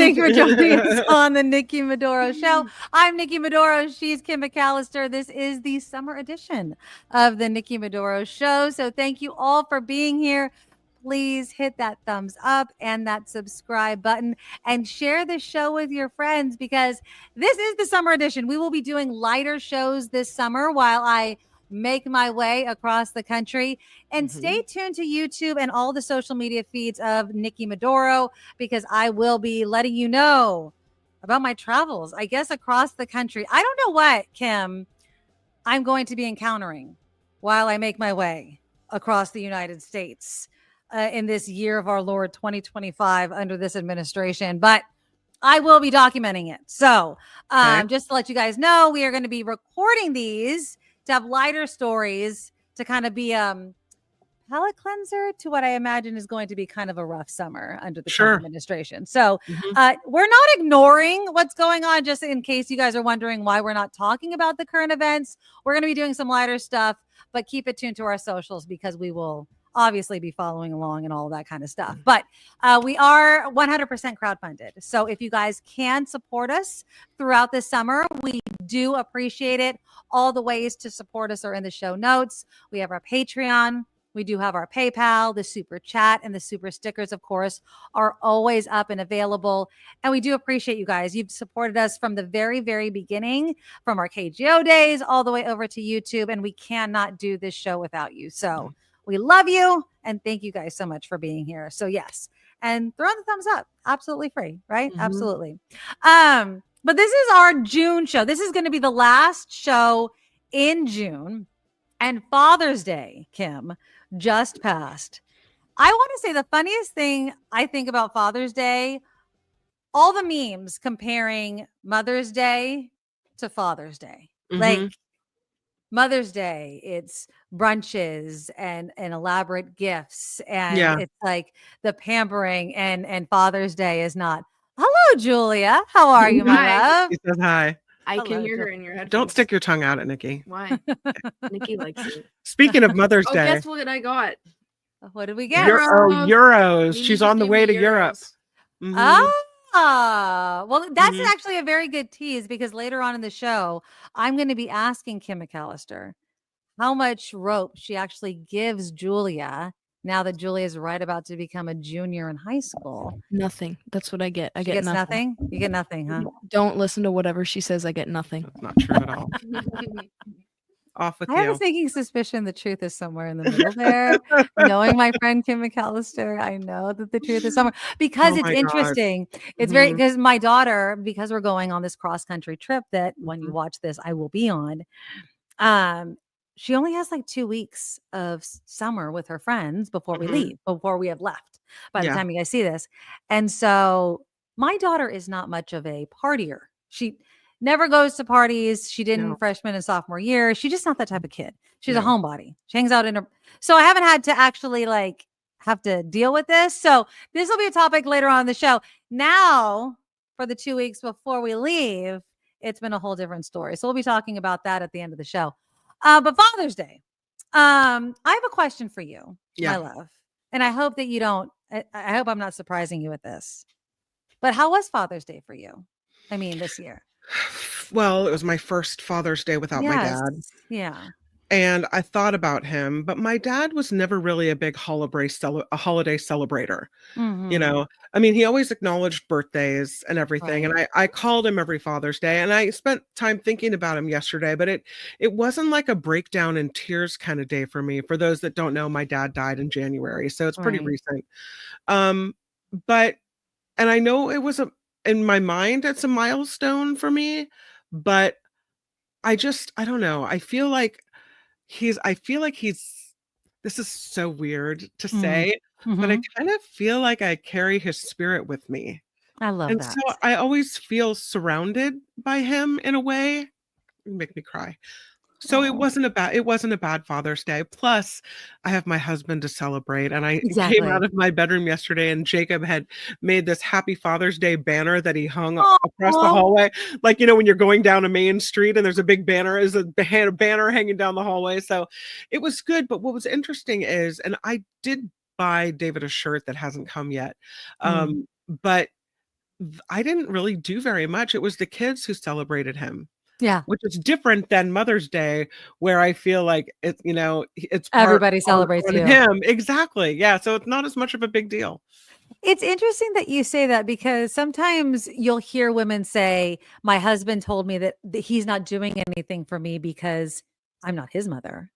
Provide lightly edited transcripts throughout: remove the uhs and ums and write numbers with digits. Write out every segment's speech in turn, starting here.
Thank you for joining us on the Nikki Maduro Show. I'm Nikki Maduro. She's Kim McAllister. This is the summer edition of the Nikki Maduro Show. So thank you all for being here. Please hit that thumbs up and that subscribe button and share the show with your friends because this is the summer edition. We will be doing lighter shows this summer while I make my way across the country. And stay tuned to YouTube and all the social media feeds of Nikki Maduro because I will be letting you know about my travels, I guess, across the country. I don't know what, Kim, I'm going to be encountering while I make my way across the United States in this year of our Lord 2025 under this administration, but I will be documenting it. So just to let you guys know, we are going to be recording these to have lighter stories to kind of be palate cleanser to what I imagine is going to be kind of a rough summer under the Trump administration. So we're not ignoring what's going on, just in case you guys are wondering why we're not talking about the current events. We're going to be doing some lighter stuff, but keep it tuned to our socials because we will obviously be following along and all of that kind of stuff. But we are 100% crowdfunded. So if you guys can support us throughout this summer, we do appreciate it. All the ways to support us are in the show notes. We have our Patreon. We do have our PayPal, the super chat, and the super stickers, of course, are always up and available. And we do appreciate you guys. You've supported us from the very, very beginning, from our KGO days all the way over to YouTube. And we cannot do this show without you. So we love you. And thank you guys so much for being here. So yes. And throw the thumbs up. Absolutely free, right? Absolutely. But this is our June show. This is going to be the last show in June. And Father's Day, Kim, just passed. I want to say the funniest thing I think about Father's Day, all the memes comparing Mother's Day to Father's Day. Like Mother's Day, it's brunches and elaborate gifts. And it's like the pampering and Father's Day is not. Hello, Julia. How are you, my love? He says hi. I can hear her in your headphones. Don't stick your tongue out at Nikki. Why? Nikki likes it. Speaking of Mother's Day. Guess what I got? What did we get? Euros. She's on the way to Europe. Well, that's actually a very good tease because later on in the show, I'm going to be asking Kim McAllister how much rope she actually gives Julia now that Julia is right about to become a junior in high school. Nothing. That's what I get. I get nothing. You get nothing, huh? Don't listen to whatever she says. I get nothing. That's not true at all. Off with you. I have a sneaking suspicion the truth is somewhere in the middle there. Knowing my friend Kim McAllister, I know that the truth is somewhere because it's interesting. It's very because my daughter, because we're going on this cross-country trip that when you watch this, I will be on. She only has like 2 weeks of summer with her friends before we leave, before we have left by the time you guys see this. And so my daughter is not much of a partier. She never goes to parties. She didn't freshman and sophomore year. She's just not that type of kid. She's a homebody. She hangs out in her. So I haven't had to actually have to deal with this. So this will be a topic later on in the show. Now, for the 2 weeks before we leave, it's been a whole different story. So we'll be talking about that at the end of the show. But Father's Day, I have a question for you, my love. And I hope that you don't, I hope I'm not surprising you with this. But how was Father's Day for you? I mean, this year. Well, it was my first Father's Day without my dad. Yeah. And I thought about him, but my dad was never really a big holiday celebrator. You know, I mean, he always acknowledged birthdays and everything. And I called him every Father's Day and I spent time thinking about him yesterday, but it wasn't like a breakdown in tears kind of day for me. For those that don't know, my dad died in January, so it's pretty recent. But, and I know it was in my mind, it's a milestone for me, but I don't know. I feel like he's, this is so weird to say, but I kind of feel like I carry his spirit with me. I love that. And so I always feel surrounded by him in a way. You make me cry. So it wasn't a bad Father's Day. Plus, I have my husband to celebrate. And I came out of my bedroom yesterday and Jacob had made this Happy Father's Day banner that he hung across the hallway. Like, you know, when you're going down a main street and there's a big banner, is a banner hanging down the hallway. So it was good. But what was interesting is, and I did buy David a shirt that hasn't come yet. But I didn't really do very much. It was the kids who celebrated him, Yeah. which is different than Mother's Day, where I feel like it's, it's part Everybody celebrates on you. him. Exactly. Yeah. So it's not as much of a big deal. It's interesting that you say that because sometimes you'll hear women say, my husband told me that he's not doing anything for me because I'm not his mother.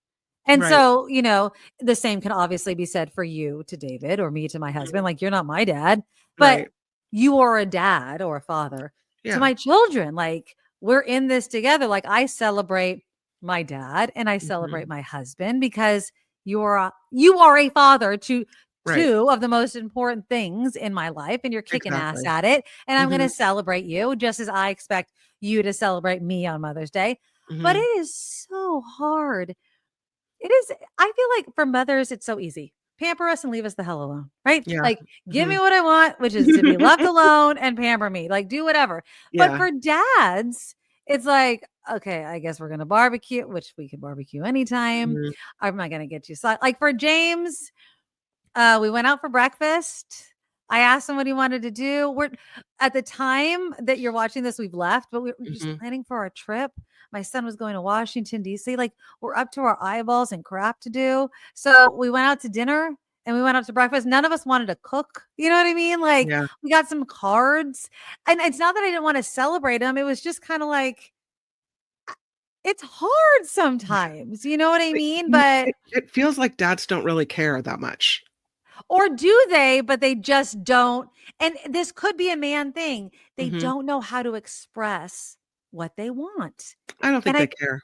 And Right. so, the same can obviously be said for you to David or me to my husband. Like, you're not my dad, but Right. you are a dad or a father to Yeah. my children. Like, we're in this together. Like, I celebrate my dad and I celebrate my husband because you are a father to Right. two of the most important things in my life, and you're kicking ass Exactly. at it. And I'm going to celebrate you just as I expect you to celebrate me on Mother's Day. But it is so hard. It is. I feel like for mothers, it's so easy. Pamper us and leave us the hell alone, right? Yeah. Like, give me what I want, which is to be left alone and pamper me. Like, do whatever. But Yeah. for dads, it's like, okay, I guess we're going to barbecue, which we can barbecue anytime. I'm not going to get you. Like for James, we went out for breakfast. I asked him what he wanted to do. We're at the time that you're watching this, we've left, but we were just planning for our trip. My son was going to Washington, D.C. Like, we're up to our eyeballs and crap to do. So we went out to dinner and we went out to breakfast. None of us wanted to cook. You know what I mean? Like, Yeah. we got some cards. And it's not that I didn't want to celebrate him. It was just kind of like, it's hard sometimes. You know what I mean? But it feels like dads don't really care that much. or do they, but they just don't. And this could be a man thing. They don't know how to express what they want. I don't think they care.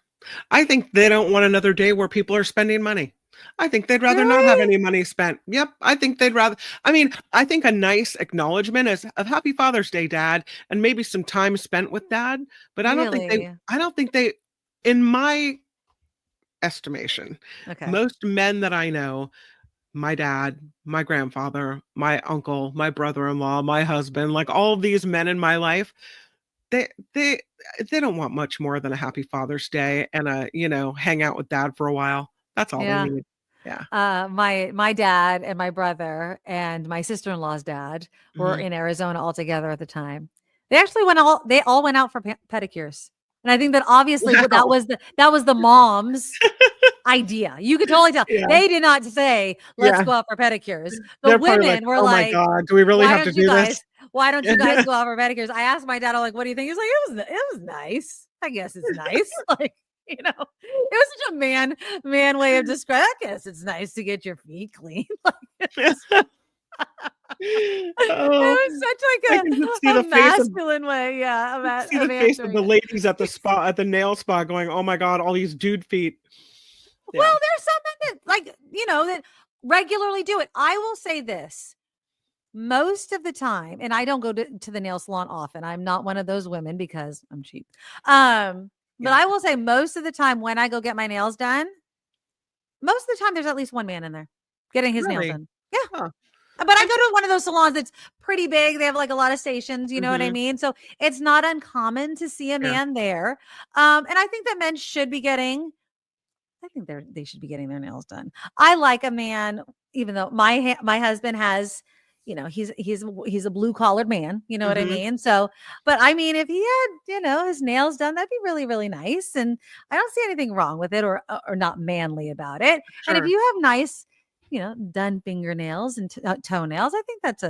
I think they don't want another day where people are spending money. I think they'd rather not have any money spent. Yep. I think they'd rather, I think a nice acknowledgement is of Happy Father's Day, Dad, and maybe some time spent with Dad. But I don't think they, in my estimation, most men that I know, my dad, my grandfather, my uncle, my brother-in-law, my husband, like all of these men in my life, they don't want much more than a Happy Father's Day and hang out with Dad for a while. That's all they need. Yeah. My dad and my brother and my sister-in-law's dad were in Arizona all together at the time. They actually they all went out for pedicures. And I think that obviously that was the mom's idea. You could totally tell. They did not say, let's go out for pedicures. The women were like, oh my God, do we really have to do this? Why don't you guys go out for pedicures? I asked my dad, I'm like, what do you think? He's like, it was nice. I guess it's nice. Like, it was such a man way of describing. I guess it's nice to get your feet clean. It was such like a masculine way. Yeah. See the face of the ladies at the nail spa going, oh my God, all these dude feet. Yeah. Well, there's some that that regularly do it. I will say this. Most of the time, and I don't go to the nail salon often. I'm not one of those women because I'm cheap. But I will say most of the time when I go get my nails done, most of the time there's at least one man in there getting his nails done. Yeah. Huh. But I go to one of those salons that's pretty big. They have like a lot of stations, you know what I mean? So it's not uncommon to see a man there. And I think that men should be getting they should be getting their nails done. I like a man, even though my husband has, he's a blue collared man, you know what I mean? So, but I mean, if he had, his nails done, that'd be really, really nice. And I don't see anything wrong with it or not manly about it. Sure. And if you have nice, done fingernails and toenails, I think it's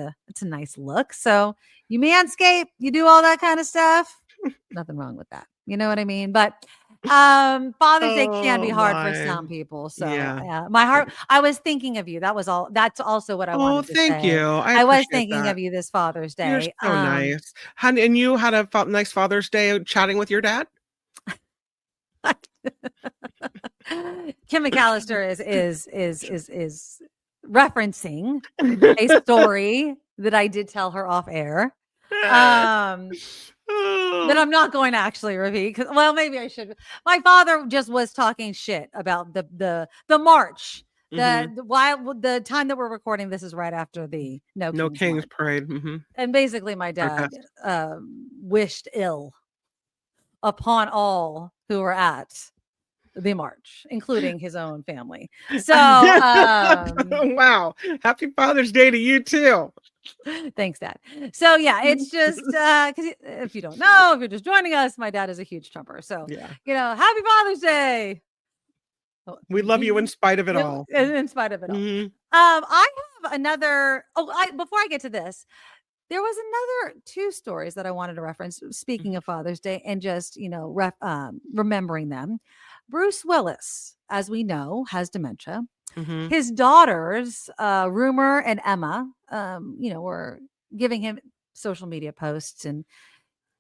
a nice look. So you manscape, you do all that kind of stuff. Nothing wrong with that. You know what I mean? But Father's Day can be hard for some people. So my heart, I was thinking of you. That's also what I wanted to say. Thank you. I was thinking of you this Father's Day. You're so nice. And you had a nice Father's Day chatting with your dad? Kim McAllister is referencing a story that I did tell her off air. That I'm not going to actually repeat because, well, maybe I should. My father just was talking shit about the march. The time that we're recording this is right after the No Kings Parade. And basically my dad wished ill upon all who were at the march, including his own family. So, wow. Happy Father's Day to you too. thanks, Dad. So yeah, it's just because if you don't know, if you're just joining us, my dad is a huge Trumper. So Yeah. Happy Father's Day. We love you in spite of it all. In spite of it all. Mm-hmm. I have another. Before I get to this, there was another 2 stories that I wanted to reference. Speaking of Father's Day and just remembering them. Bruce Willis, as we know, has dementia. Mm-hmm. His daughters, Rumor and Emma, were giving him social media posts, and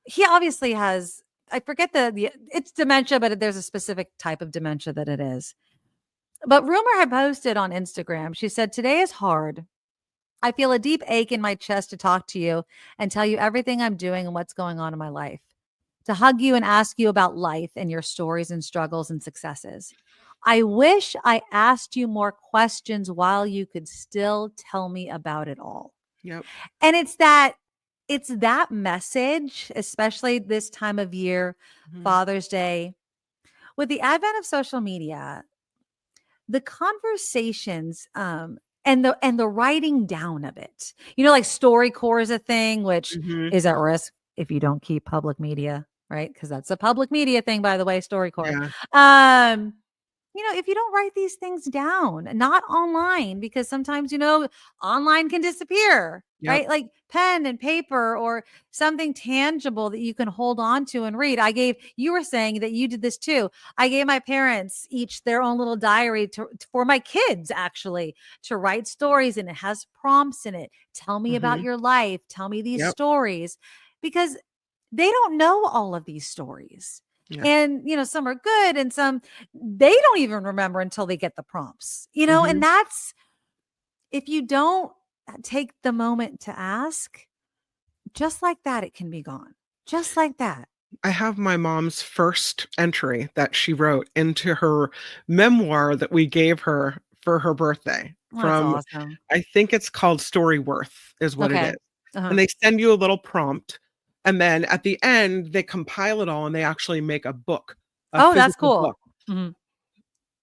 he obviously has. I forget it's dementia, but there's a specific type of dementia that it is. But Rumor had posted on Instagram. She said, "Today is hard. I feel a deep ache in my chest to talk to you and tell you everything I'm doing and what's going on in my life. To hug you and ask you about life and your stories and struggles and successes. I wish I asked you more questions while you could still tell me about it all." Yep. And it's that message, especially this time of year, Father's Day, with the advent of social media, the conversations, and the writing down of it, like StoryCorps is a thing, which is at risk if you don't keep public media, right? Because that's a public media thing, by the way, StoryCorps. Yeah. If you don't write these things down, not online, because sometimes, online can disappear, right? Like pen and paper or something tangible that you can hold on to and read. You were saying that you did this too. I gave my parents each their own little diary for my kids, actually, to write stories, and it has prompts in it. Tell me about your life. Tell me these stories, because they don't know all of these stories. Yeah. And, some are good and some they don't even remember until they get the prompts, and that's, if you don't take the moment to ask, just like that, it can be gone. Just like that. I have my mom's first entry that she wrote into her memoir that we gave her for her birthday. That's awesome. I think it's called Storyworth is what it is. And they send you a little prompt. And then at the end, they compile it all and they actually make a book. That's cool. Mm-hmm.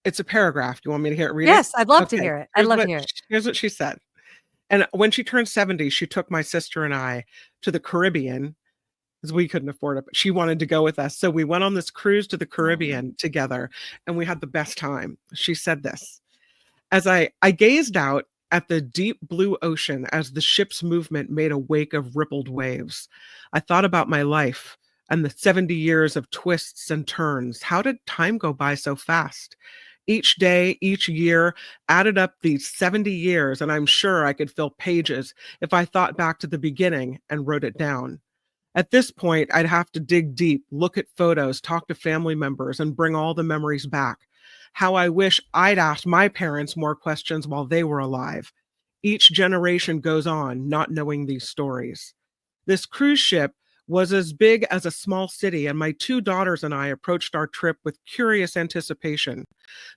It's a paragraph. Do you want me to read it? Yes, I'd love to hear it. I'd love to hear it. Here's what she said. And when she turned 70, she took my sister and I to the Caribbean, because we couldn't afford it, but she wanted to go with us. So we went on this cruise to the Caribbean together, and we had the best time. She said this: "As I gazed out at the deep blue ocean as the ship's movement made a wake of rippled waves, I thought about my life and the 70 years of twists and turns. How did time go by so fast? Each day, each year added up these 70 years, and I'm sure I could fill pages if I thought back to the beginning and wrote it down. At this point, I'd have to dig deep, look at photos, talk to family members, and bring all the memories back. How I wish I'd asked my parents more questions while they were alive. Each generation goes on not knowing these stories. This cruise ship was as big as a small city, and my 2 daughters and I approached our trip with curious anticipation.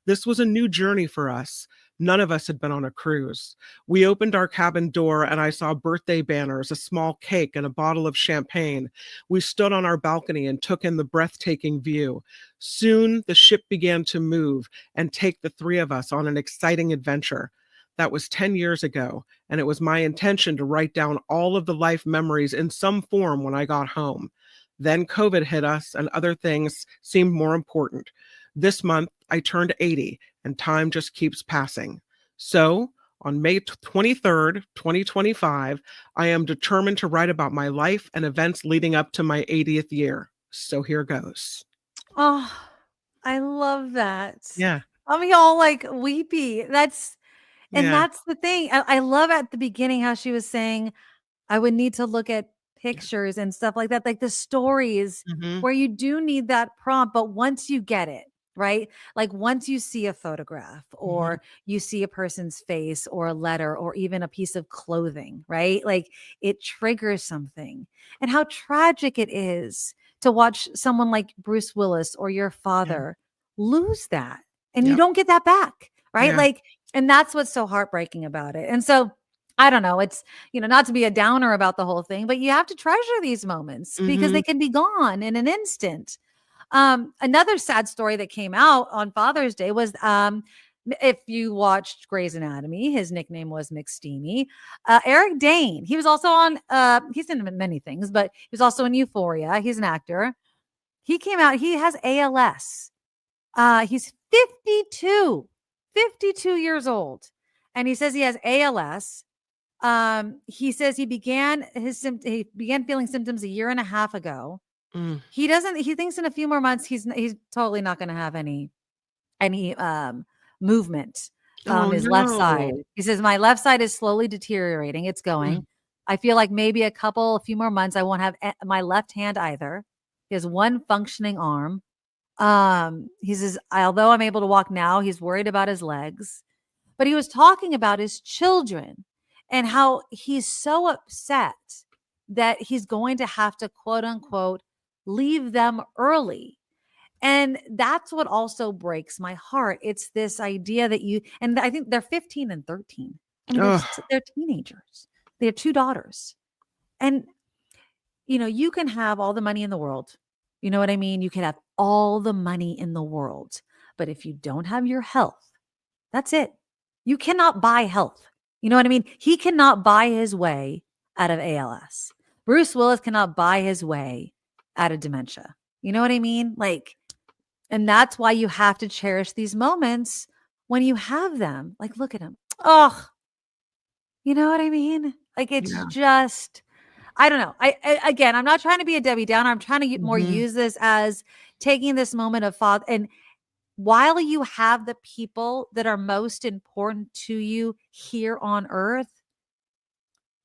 This was a new journey for us. None of us had been on a cruise. We opened our cabin door and I saw birthday banners, a small cake, and a bottle of champagne. We stood on our balcony and took in the breathtaking view. Soon the ship began to move and take the 3 of us on an exciting adventure. That was 10 years ago, and it was my intention to write down all of the life memories in some form when I got home. Then COVID hit us and other things seemed more important. This month, I turned 80, and time just keeps passing. So, on May 23rd, 2025, I am determined to write about my life and events leading up to my 80th year. So here goes." Oh, I love that. Yeah. I'm all like weepy. That's the thing. I love at the beginning how she was saying, I would need to look at pictures and stuff like that, like the stories where you do need that prompt. But once you get it, right? Like once you see a photograph or you see a person's face or a letter or even a piece of clothing, right? Like it triggers something. And how tragic it is to watch someone like Bruce Willis or your father lose that. And you don't get that back, right? Like, and that's what's so heartbreaking about it. And so I don't know, it's, not to be a downer about the whole thing, but you have to treasure these moments because they can be gone in an instant. Another sad story that came out on Father's Day was if you watched Grey's Anatomy, his nickname was McSteamy. Eric Dane. He was also on, he's in many things, but he was also in Euphoria. He's an actor. He came out, he has ALS. He's 52 years old. And he says he has ALS. He says he began feeling symptoms a year and a half ago. He thinks in a few more months, he's totally not going to have any movement his left side. He says, my left side is slowly deteriorating. It's going. I feel like maybe a few more months, I won't have my left hand either. He has one functioning arm. He says, although I'm able to walk now, he's worried about his legs. But he was talking about his children and how he's so upset that he's going to have to, quote unquote, leave them early. And that's what also breaks my heart. It's this idea that and I think they're 15 and 13. I mean, they're teenagers. They have 2 daughters. And, you can have all the money in the world. You know what I mean? You can have all the money in the world. But if you don't have your health, that's it. You cannot buy health. You know what I mean? He cannot buy his way out of ALS. Bruce Willis cannot buy his way out of dementia. You know what I mean? And that's why you have to cherish these moments when you have them. Look at him. Oh, you know what I mean? It's just, I don't know. Again, I'm not trying to be a Debbie Downer. I'm trying to more use this as taking this moment of father. And while you have the people that are most important to you here on earth,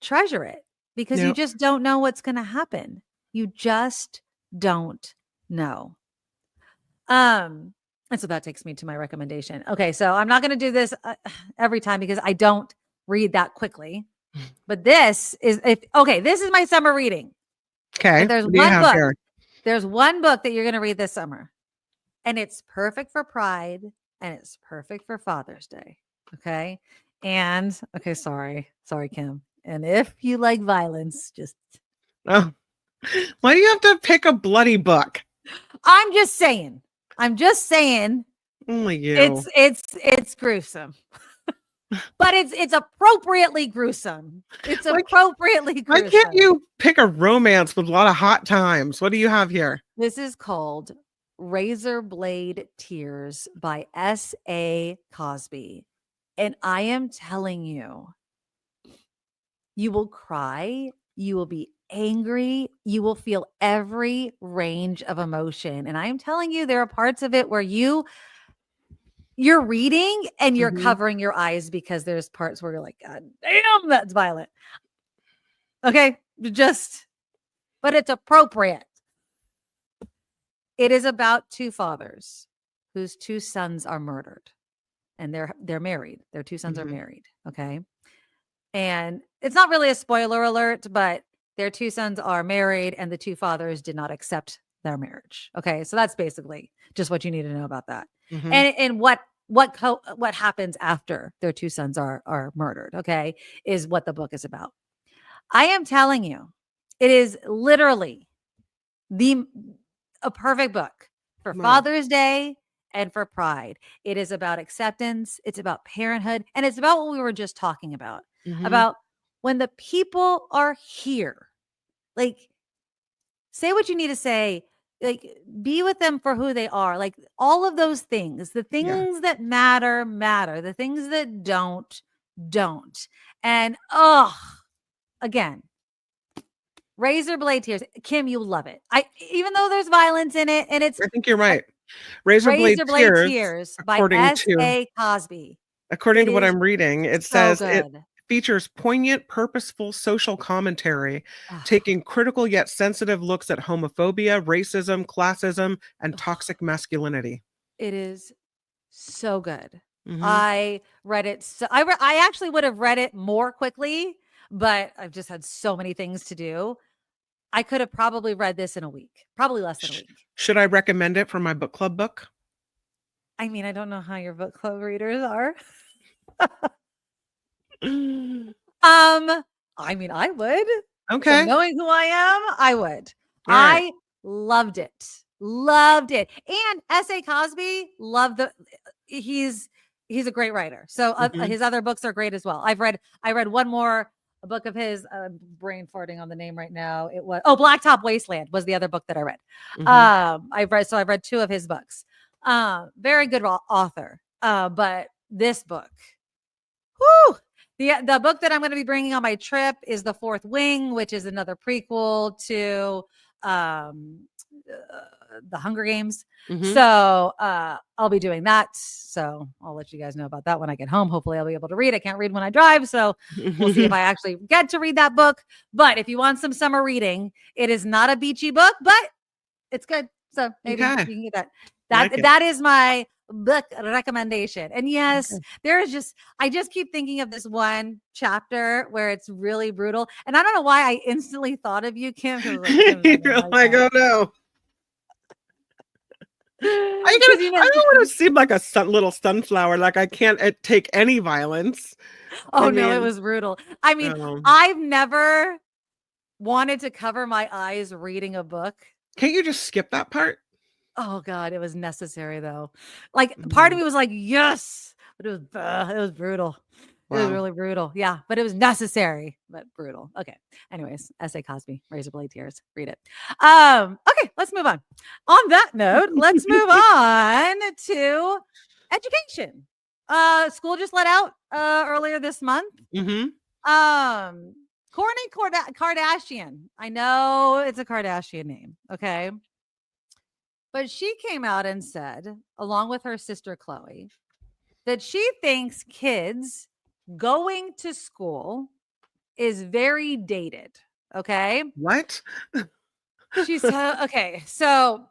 treasure it, because you just don't know what's going to happen. You just don't know. And so that takes me to my recommendation. Okay, so I'm not going to do this every time because I don't read that quickly. But this is this is my summer reading. Okay. There's one book. Here? There's one book that you're going to read this summer. And it's perfect for Pride and it's perfect for Father's Day. Okay? And sorry, Kim. And if you like violence, just why do you have to pick a bloody book? I'm just saying. Only you. It's gruesome. But it's appropriately gruesome. It's appropriately gruesome. Why can't you pick a romance with a lot of hot times? What do you have here? This is called Razorblade Tears by S.A. Cosby. And I am telling you, you will cry, you will be angry, you will feel every range of emotion. And I am telling you, there are parts of it where you're reading and you're covering your eyes because there's parts where you're like, God damn, that's violent. Okay. But it's appropriate. It is about 2 fathers whose 2 sons are murdered and they're married. Their 2 sons are married. Okay. And it's not really a spoiler alert, but their 2 sons are married and the 2 fathers did not accept their marriage. Okay. So that's basically just what you need to know about that. And what happens after their 2 sons are murdered, okay, is what the book is about. I am telling you, it is literally a perfect book for Father's Day and for Pride. It is about acceptance. It's about parenthood. And it's about what we were just talking about, about when the people are here, say what you need to say. Be with them for who they are. All of those things, the things that matter, the things that don't. And again, Razorblade Tears. Kim, you love it. Even though there's violence in it, and I think you're right. Razorblade Tears by S.A. Cosby. According to what I'm reading, it says it features poignant, purposeful social commentary, taking critical yet sensitive looks at homophobia, racism, classism, and toxic masculinity. It is so good. I read it. I actually would have read it more quickly, but I've just had so many things to do. I could have probably read this in a week, probably less than a week. Should I recommend it for my book club book? I mean, I don't know how your book club readers are. I mean, I would. Okay. So knowing who I am, I would. All right. I loved it. Loved it. And S.A. Cosby, he's a great writer. So his other books are great as well. I read one more book of his, brain farting on the name right now. It was Blacktop Wasteland was the other book that I read. I've read 2 of his books. Very good author. But this book, whoo, the book that I'm going to be bringing on my trip is The Fourth Wing, which is another prequel to the Hunger Games. So I'll be doing that. So I'll let you guys know about that when I get home. Hopefully I'll be able to read. I can't read when I drive. So we'll see if I actually get to read that book. But if you want some summer reading, it is not a beachy book, but it's good. So maybe you can get that. That is my book recommendation. And yes, I just keep thinking of this one chapter where it's really brutal. And I don't know why I instantly thought of you, Kim. You're like, oh no. I don't want to seem like a little sunflower. Like I can't take any violence. Oh no, it was brutal. I mean, I've never wanted to cover my eyes reading a book. Can't you just skip that part? Oh God, it was necessary though. Like part of me was like, yes, but it was brutal. Wow. It was really brutal. Yeah, but it was necessary, but brutal. Okay. Anyways, S.A. Cosby, Razorblade Tears. Read it. Okay, let's move on. On that note, let's move on to education. School just let out earlier this month. Kourtney Kardashian. I know it's a Kardashian name, okay? But she came out and said, along with her sister Khloe, that she thinks kids going to school is very dated. Okay. What? She said, okay. So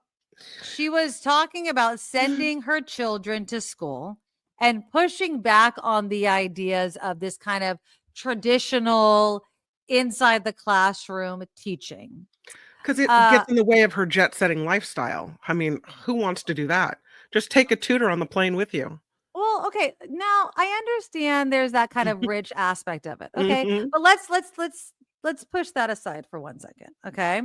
she was talking about sending her children to school and pushing back on the ideas of this kind of traditional inside the classroom teaching. Because it gets in the way of her jet-setting lifestyle. I mean, who wants to do that? Just take a tutor on the plane with you. Well, okay. Now I understand there's that kind of rich aspect of it. Okay. But let's push that aside for 1 second. Okay.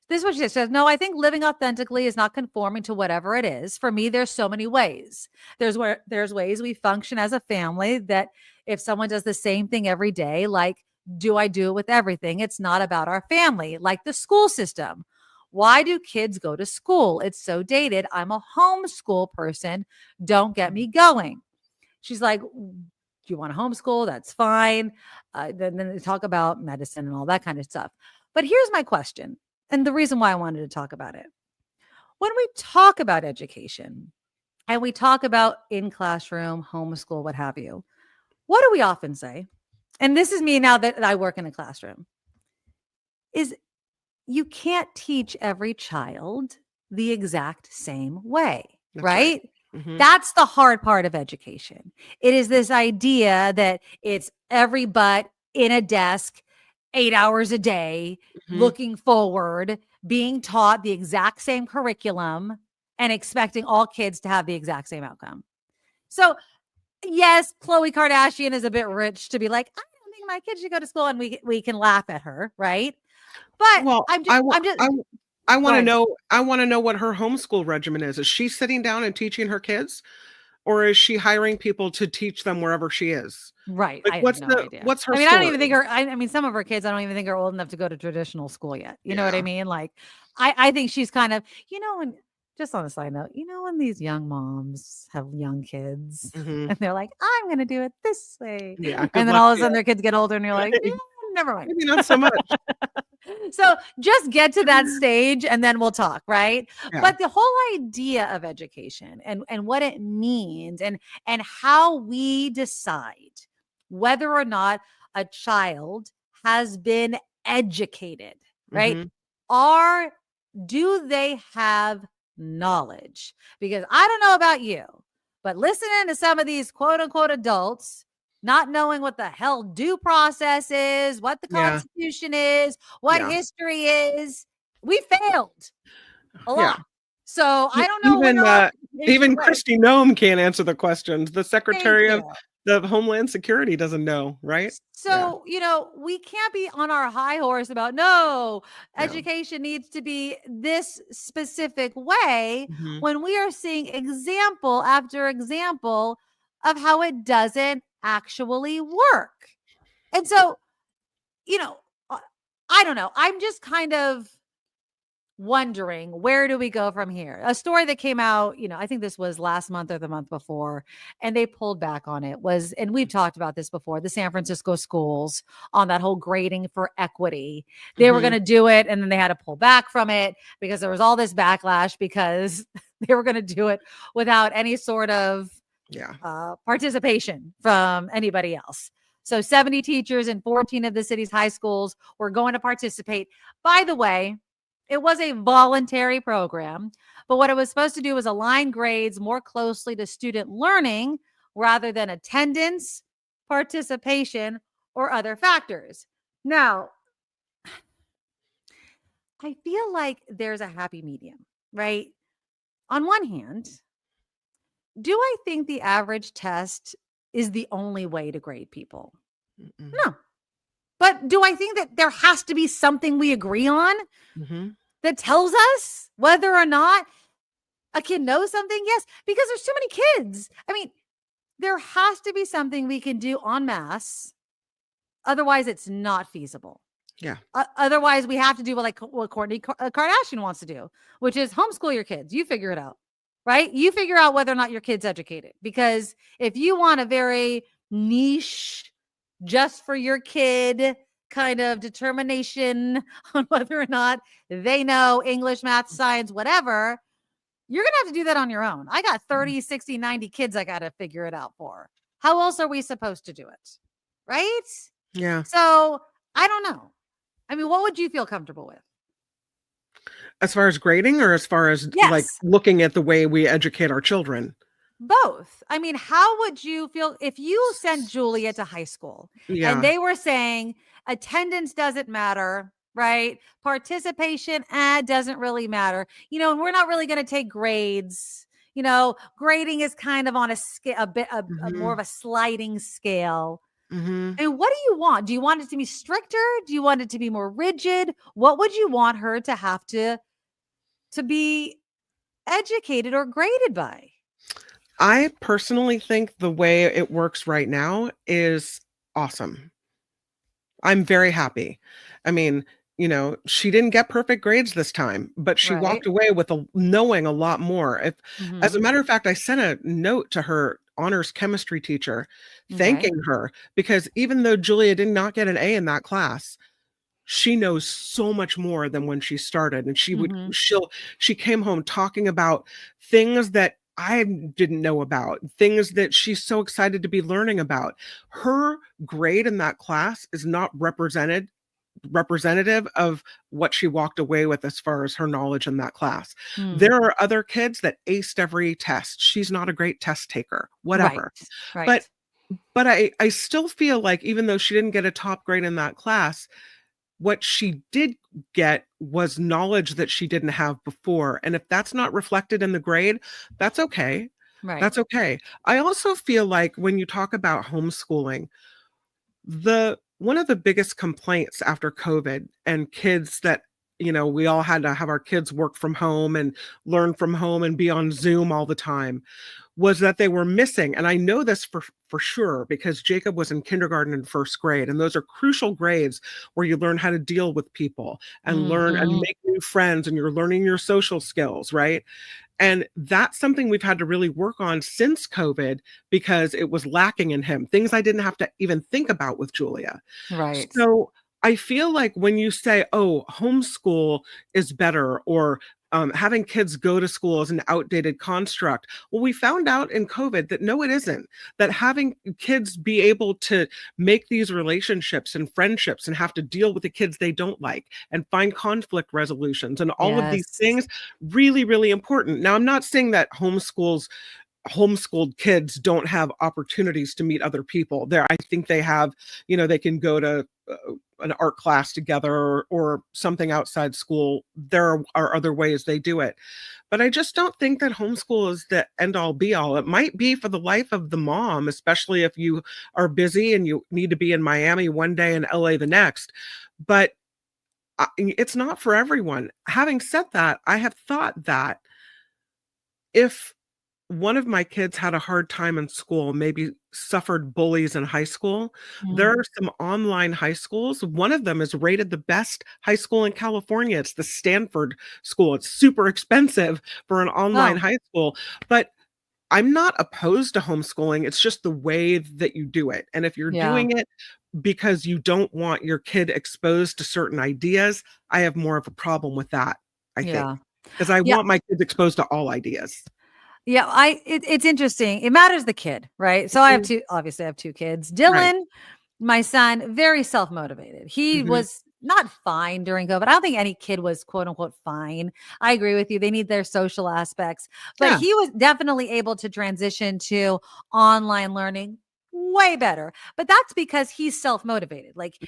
This is what she says. No, I think living authentically is not conforming to whatever it is. For me, there's so many ways. There's ways we function as a family that if someone does the same thing every day, like, do I do it with everything? It's not about our family, like the school system. Why do kids go to school? It's so dated. I'm a homeschool person. Don't get me going. She's like, do you want to homeschool? That's fine. Then they talk about medicine and all that kind of stuff. But here's my question, and the reason why I wanted to talk about it. When we talk about education and we talk about in classroom, homeschool, what have you, what do we often say? And this is me now that I work in a classroom, is you can't teach every child the exact same way, right? That's the hard part of education. It is this idea that it's every butt in a desk, 8 hours a day, looking forward, being taught the exact same curriculum and expecting all kids to have the exact same outcome. So yes, Khloe Kardashian is a bit rich to be like, I don't think my kid should go to school, and we can laugh at her, right? But I want to know what her homeschool regimen is. Is she sitting down and teaching her kids, or is she hiring people to teach them wherever she is? Right. Like, what's her story? I don't even think I mean, some of her kids, I don't even think are old enough to go to traditional school yet. You know what I mean? Like, I think she's kind of, and just on a side note, when these young moms have young kids and they're like, I'm going to do it this way. Yeah. And then all of a sudden their kids get older and you're like, never mind. Maybe not so much. So just get to that stage and then we'll talk, right? Yeah. But the whole idea of education and what it means and how we decide whether or not a child has been educated, right? Do they have knowledge? Because I don't know about you, but listening to some of these quote unquote adults not knowing what the hell due process is, what the Constitution is, what history is, we failed a lot. So I don't know. Even Kristi Noem can't answer the questions. The Secretary of the Homeland Security doesn't know, right? So, we can't be on our high horse about no, Yeah. education needs to be this specific way Mhm. when we are seeing example after example of how it doesn't actually work. And so, I don't know. I'm just kind of wondering, where do we go from here? A story that came out, I think this was last month or the month before, and they pulled back on it was, and we've talked about this before, the San Francisco schools on that whole grading for equity. They were going to do it, and then they had to pull back from it because there was all this backlash because they were going to do it without any sort of participation from anybody else. So 70 teachers in 14 of the city's high schools were going to participate. By the way, it was a voluntary program, but what it was supposed to do was align grades more closely to student learning rather than attendance, participation, or other factors. Now, I feel like there's a happy medium, right? On one hand, do I think the average test is the only way to grade people? Mm-mm. No. But do I think that there has to be something we agree on that tells us whether or not a kid knows something? Yes, because there's too many kids. I mean, there has to be something we can do en masse. Otherwise, it's not feasible. Yeah. Otherwise, we have to do what Kourtney Kardashian wants to do, which is homeschool your kids. You figure it out, right? You figure out whether or not your kid's educated. Because if you want a very niche, just for your kid kind of determination on whether or not they know English, math, science, whatever, you're going to have to do that on your own. I got 30, 60, 90 kids I got to figure it out for. How else are we supposed to do it? Right? Yeah. So I don't know. I mean, what would you feel comfortable with? As far as grading or as far as like looking at the way we educate our children? Both. I mean, how would you feel if you sent Julia to high school and they were saying attendance doesn't matter, right? Participation doesn't really matter. And we're not really going to take grades. Grading is kind of on a scale, a more of a sliding scale. And what do you want? Do you want it to be stricter? Do you want it to be more rigid? What would you want her to have to be educated or graded by? I personally think the way it works right now is awesome. I'm very happy. I mean, she didn't get perfect grades this time, but she walked away with knowing a lot more. As a matter of fact, I sent a note to her honors chemistry teacher thanking her because even though Julia did not get an A in that class, she knows so much more than when she started. And she came home talking about things that I didn't know about, things that she's so excited to be learning about. Her grade in that class is not representative of what she walked away with as far as her knowledge in that class. There are other kids that aced every test. She's not a great test taker, whatever. Right. But I still feel like even though she didn't get a top grade in that class, what she did get was knowledge that she didn't have before. And if that's not reflected in the grade, that's okay. Right. That's okay. I also feel like when you talk about homeschooling, one of the biggest complaints after COVID and kids that, we all had to have our kids work from home and learn from home and be on Zoom all the time was that they were missing. And I know this for sure because Jacob was in kindergarten and first grade. And those are crucial grades where you learn how to deal with people and learn and make new friends and you're learning your social skills, right? And that's something we've had to really work on since COVID because it was lacking in him. Things I didn't have to even think about with Julia. Right. So I feel like when you say, oh, homeschool is better or having kids go to school is an outdated construct. Well, we found out in COVID that no, it isn't. That having kids be able to make these relationships and friendships and have to deal with the kids they don't like and find conflict resolutions and all of these things, really, really important. Now, I'm not saying that homeschooled kids don't have opportunities to meet other people. I think they have, they can go to an art class together or something outside school, there are other ways they do it. But I just don't think that homeschool is the end all be all. It might be for the life of the mom, especially if you are busy and you need to be in Miami one day and LA the next. But it's not for everyone. Having said that, I have thought that if one of my kids had a hard time in school, maybe suffered bullies in high school, there are some online high schools. One of them is rated the best high school in California. It's the Stanford school. It's super expensive for an online high school, but I'm not opposed to homeschooling. It's just the way that you do it. And if you're doing it because you don't want your kid exposed to certain ideas, I have more of a problem with that, I think, because I want my kids exposed to all ideas. Yeah, it's interesting. It matters the kid, right? So I have obviously I have two kids. Dylan, my son, very self-motivated. He was not fine during COVID. I don't think any kid was quote unquote fine. I agree with you. They need their social aspects, but he was definitely able to transition to online learning way better. But that's because he's self-motivated. Like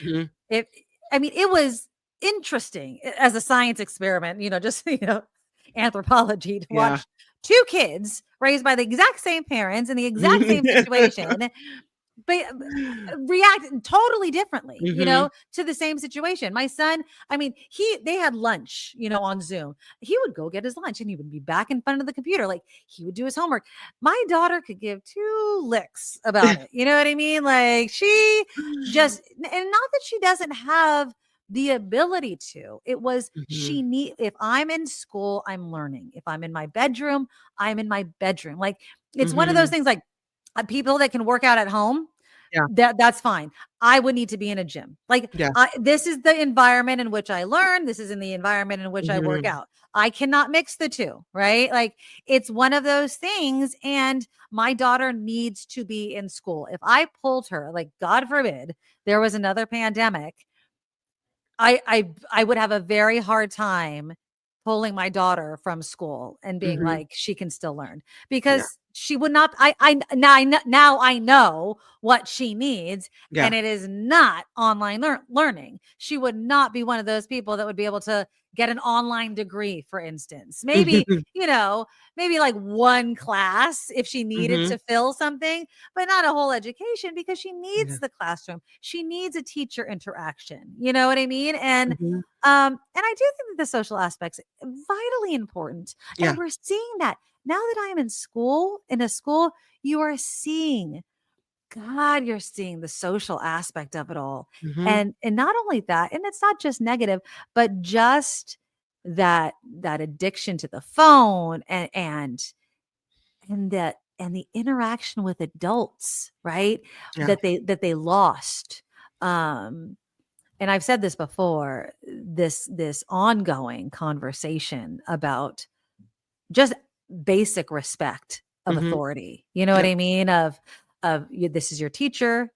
it was interesting as a science experiment, just, anthropology to watch two kids raised by the exact same parents in the exact same situation, but react totally differently, to the same situation. My son, they had lunch, on Zoom. He would go get his lunch and he would be back in front of the computer. Like he would do his homework. My daughter could give two licks about it. You know what I mean? Like she just, and not that she doesn't have the ability to. It was if I'm in school, I'm learning. If I'm in my bedroom, I'm in my bedroom. Like it's one of those things, like people that can work out at home. That's fine. I would need to be in a gym. Like this is the environment in which I learn. This is in the environment in which I work out. I cannot mix the two, right? Like it's one of those things. And my daughter needs to be in school. If I pulled her, like God forbid, there was another pandemic, I would have a very hard time pulling my daughter from school and being like, she can still learn, because she would not. Now I know what she needs, and it is not online learning. She would not be one of those people that would be able to get an online degree, for instance. Maybe, maybe like one class if she needed to fill something, but not a whole education, because she needs the classroom. She needs a teacher interaction. You know what I mean? And and I do think that the social aspects vitally important. And we're seeing that now that I am in a school, you are seeing you're seeing the social aspect of it all. And not only that, and it's not just negative, but just that addiction to the phone and the interaction with adults, right? That they lost. And I've said this before, this ongoing conversation about just basic respect of authority. You know what I mean? Of this is your teacher,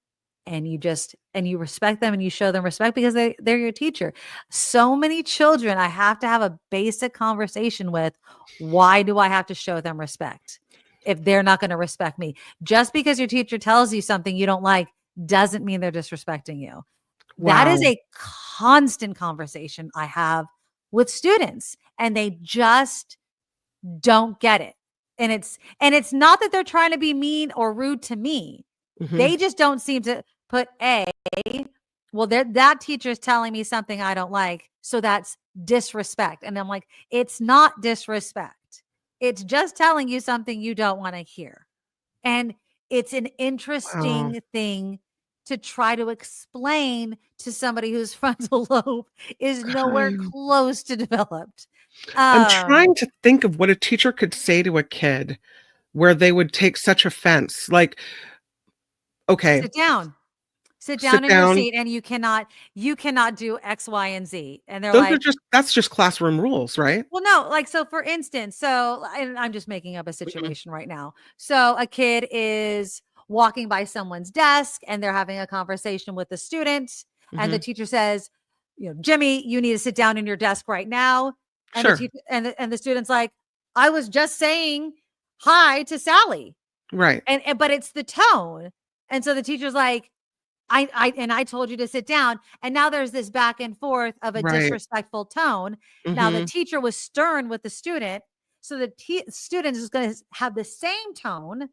and you respect them and you show them respect because they're your teacher. So many children I have to have a basic conversation with. Why do I have to show them respect if they're not going to respect me? Just because your teacher tells you something you don't like doesn't mean they're disrespecting you. Wow. That is a constant conversation I have with students, and they just don't get it. And it's not that they're trying to be mean or rude to me. They just don't seem to put that teacher's telling me something I don't like, so that's disrespect. And I'm like, it's not disrespect. It's just telling you something you don't want to hear. And it's an interesting thing to try to explain to somebody whose frontal lobe is nowhere close to developed. I'm trying to think of what a teacher could say to a kid where they would take such offense. Like, okay, sit down in your seat, and you cannot do X, Y, and Z. And they're that's just classroom rules, right? Well, no, like, so for instance, and I'm just making up a situation right now. So a kid is walking by someone's desk and they're having a conversation with the student, and the teacher says, Jimmy, you need to sit down in your desk right now. And the teacher, and the student's like, I was just saying hi to Sally. Right. But it's the tone. And so the teacher's like, I told you to sit down. And now there's this back and forth of a disrespectful tone. Now the teacher was stern with the student. So the student is going to have the same tone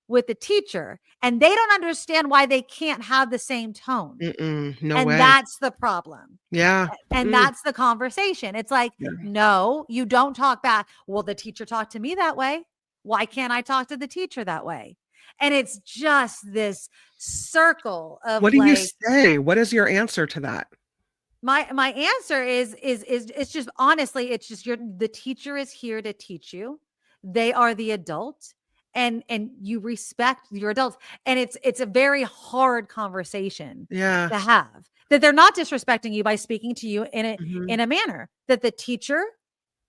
with the teacher, and they don't understand why they can't have the same tone. No and way. That's the problem. Yeah. And that's the conversation. It's like, no, you don't talk back. Well, the teacher talked to me that way. Why can't I talk to the teacher that way? And it's just this circle of what do you say? What is your answer to that? My answer is it's just, honestly, it's just the teacher is here to teach you. They are the adult, and you respect your adults. And it's a very hard conversation to have, that they're not disrespecting you by speaking to you in a manner, that the teacher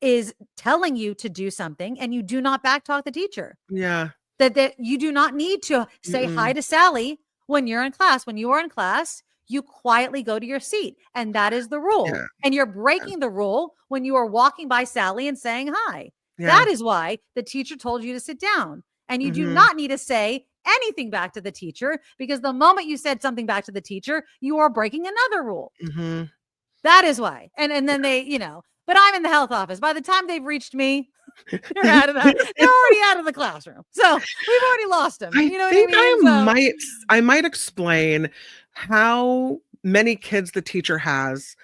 is telling you to do something and you do not backtalk the teacher. Yeah. That you do not need to say hi to Sally when you're in class. When you are in class, you quietly go to your seat, and that is the rule. Yeah. And you're breaking the rule when you are walking by Sally and saying hi. Yeah. That is why the teacher told you to sit down, and you do not need to say anything back to the teacher, because the moment you said something back to the teacher, you are breaking another rule. That is why. And then they, but I'm in the health office. By the time they've reached me, they're already out of the classroom. So we've already lost them. I might explain how many kids the teacher has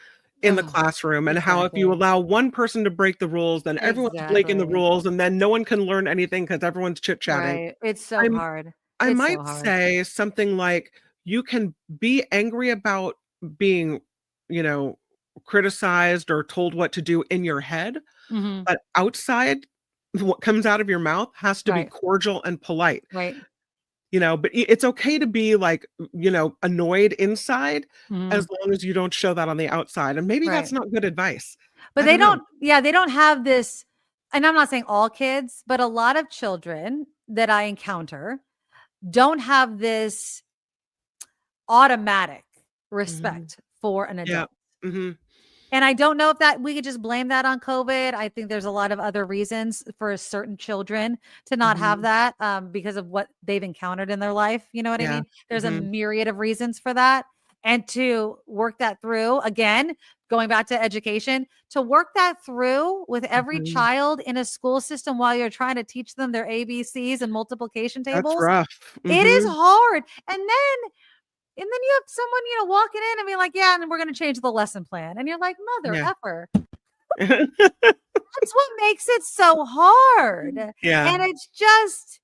in the classroom, and how if you allow one person to break the rules, then everyone's breaking the rules, and then no one can learn anything because everyone's chit-chatting. Right. It's so hard. I might say something like, you can be angry about being, criticized or told what to do in your head, but outside, what comes out of your mouth has to be cordial and polite. Right. But it's okay to be like, annoyed inside, as long as you don't show that on the outside. And maybe that's not good advice. But they don't have this. And I'm not saying all kids, but a lot of children that I encounter don't have this automatic respect for an adult. Yeah. And I don't know if that we could just blame that on COVID. I think there's a lot of other reasons for certain children to not have that, because of what they've encountered in their life. You know what I mean? There's a myriad of reasons for that. And to work that through, again, going back to education, to work that through with every child in a school system while you're trying to teach them their ABCs and multiplication tables. That's rough. It is hard. And then you have someone, walking in and be like, yeah, and we're going to change the lesson plan. And you're like, mother effer. That's what makes it so hard. Yeah. And it's just,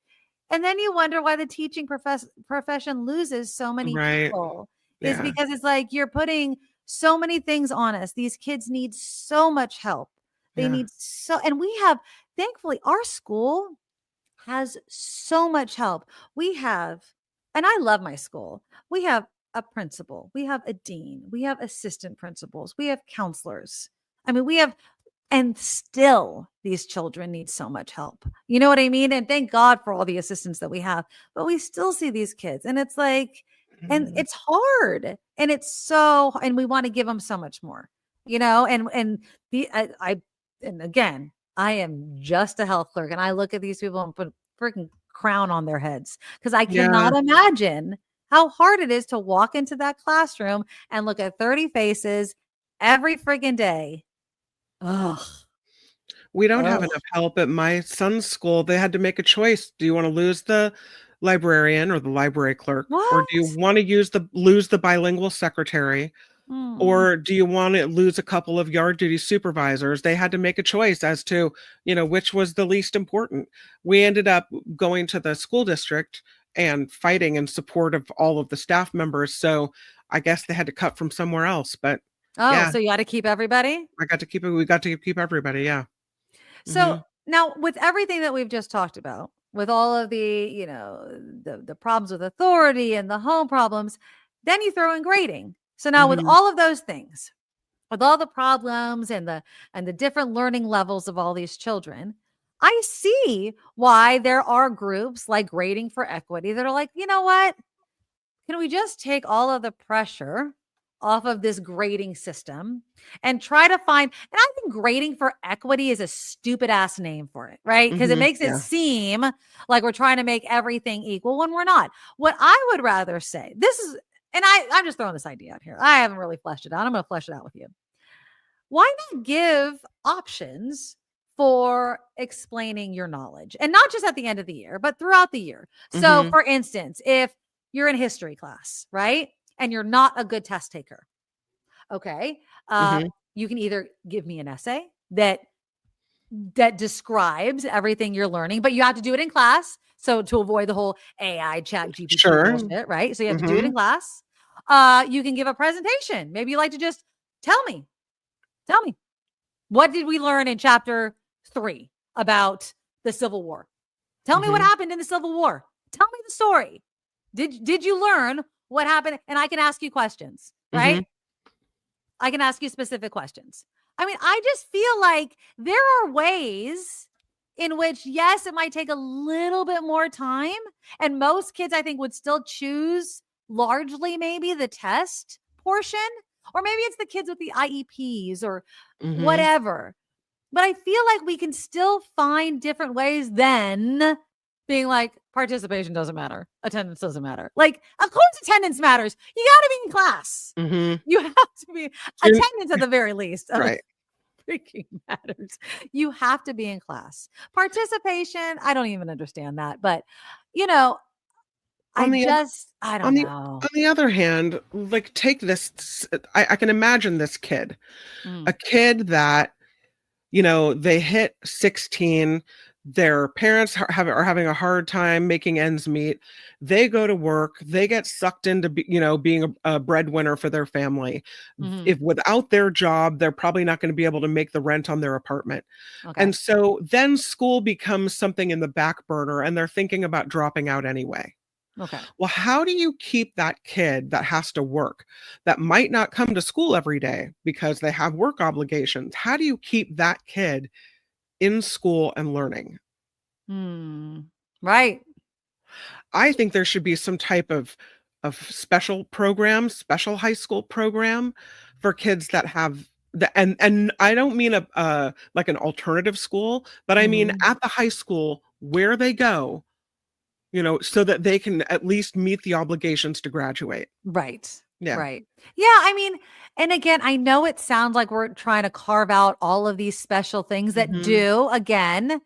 and then you wonder why the teaching profession loses so many people. Is because it's like, you're putting so many things on us. These kids need so much help. They need and we have, thankfully, our school has so much help. We have, and I love my school. We have a principal, we have a dean, we have assistant principals, we have counselors. I mean, and still these children need so much help. You know what I mean? And thank God for all the assistants that we have, but we still see these kids, and it's like, and it's hard, and and we want to give them so much more, and again, I am just a health clerk, and I look at these people and put a freaking crown on their heads, because I cannot imagine how hard it is to walk into that classroom and look at 30 faces every friggin' day. Ugh. We don't have enough help at my son's school. They had to make a choice. Do you want to lose the librarian or the library clerk? What? Or do you want to lose the bilingual secretary? Or do you want to lose a couple of yard duty supervisors? They had to make a choice as to, which was the least important. We ended up going to the school district and fighting in support of all of the staff members. So I guess they had to cut from somewhere else. But so you got to keep everybody? We got to keep everybody. Yeah. So now, with everything that we've just talked about, with all of the, the problems with authority and the home problems, then you throw in grading. So now with all of those things, with all the problems and the different learning levels of all these children, I see why there are groups like Grading for Equity that are like, you know what? Can we just take all of the pressure off of this grading system and try to find, and I think Grading for Equity is a stupid ass name for it, right? Because it makes it seem like we're trying to make everything equal when we're not. What I would rather say, this is, and I'm just throwing this idea out here. I haven't really fleshed it out. I'm going to flesh it out with you. Why not give options for explaining your knowledge, and not just at the end of the year, but throughout the year? So for instance, if you're in history class, right? And you're not a good test taker. Okay. You can either give me an essay that describes everything you're learning, but you have to do it in class. So to avoid the whole AI chat GPT bullshit, right? So you have to do it in class. You can give a presentation. Maybe you like to just tell me, what did we learn in chapter 3 about the Civil War? Tell me what happened in the Civil War. Tell me the story. Did you learn what happened? And I can ask you questions, right? I can ask you specific questions. I mean, I just feel like there are ways in which, yes, it might take a little bit more time. And most kids, I think, would still choose largely maybe the test portion, or maybe it's the kids with the IEPs or whatever. But I feel like we can still find different ways than being like, participation doesn't matter. Attendance doesn't matter. Like, of course attendance matters. You got to be in class. You have to be attendance at the very least. Right. Freaking matters. You have to be in class. Participation, I don't even understand that. But, I don't know. On the other hand, like, take this. I can imagine this kid, a kid that, they hit 16. Their parents are having a hard time making ends meet. They go to work. They get sucked into, being a breadwinner for their family. If without their job, they're probably not going to be able to make the rent on their apartment. And so then school becomes something in the back burner, and they're thinking about dropping out anyway. Well, how do you keep that kid that has to work, that might not come to school every day because they have work obligations? How do you keep that kid in school and learning? Right. I think there should be some type of special program, special high school program for kids that have and I don't mean like an alternative school, but I mean at the high school where they go, so that they can at least meet the obligations to graduate. Right. Yeah. Right. Yeah. I mean, and again, I know it sounds like we're trying to carve out all of these special things that do, again,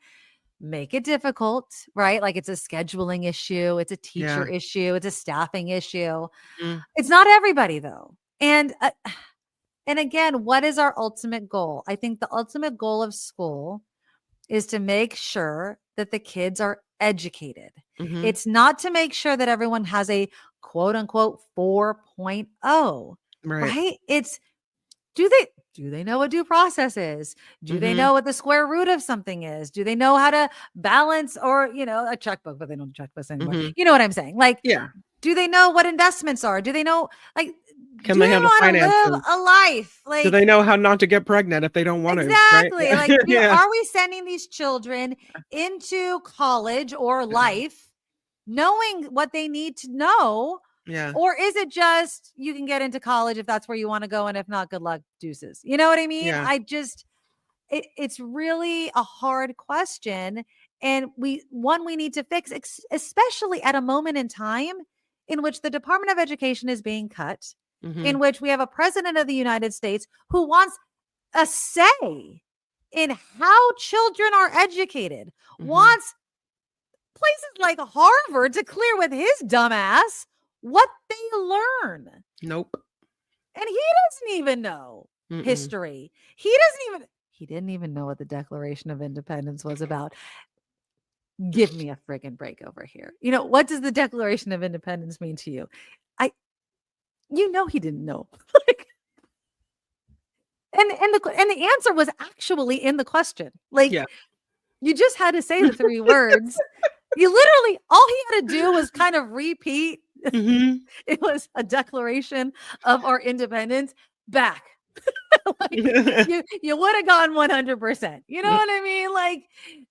make it difficult, right? Like, it's a scheduling issue. It's a teacher issue. It's a staffing issue. It's not everybody though. And again, what is our ultimate goal? I think the ultimate goal of school is to make sure that the kids are educated. It's not to make sure that everyone has a quote unquote 4.0, right? It's, do they know what due process is? Do they know what the square root of something is? Do they know how to balance, or, a checkbook, but they don't do checkbooks anymore. You know what I'm saying? Like, do they know what investments are? Do they know, like, can they handle finances? Live a life? Like, do they know how not to get pregnant if they don't want to? Exactly. Right? Like, are we sending these children into college or life knowing what they need to know? Yeah. Or is it just, you can get into college if that's where you want to go, and if not, good luck, deuces. You know what I mean? Yeah. It's really a hard question. And we need to fix, especially at a moment in time in which the Department of Education is being cut, in which we have a president of the United States who wants a say in how children are educated, wants places like Harvard to clear with his dumbass what they learn. Nope. And he doesn't even know history. He didn't even know what the Declaration of Independence was about. Give me a friggin' break over here. What does the Declaration of Independence mean to you? He didn't know. And the answer was actually in the question. Like, you just had to say the 3 words. You literally, all he had to do was kind of repeat. It was a declaration of our independence back. Like, you would have gone 100%. You know what I mean? Like,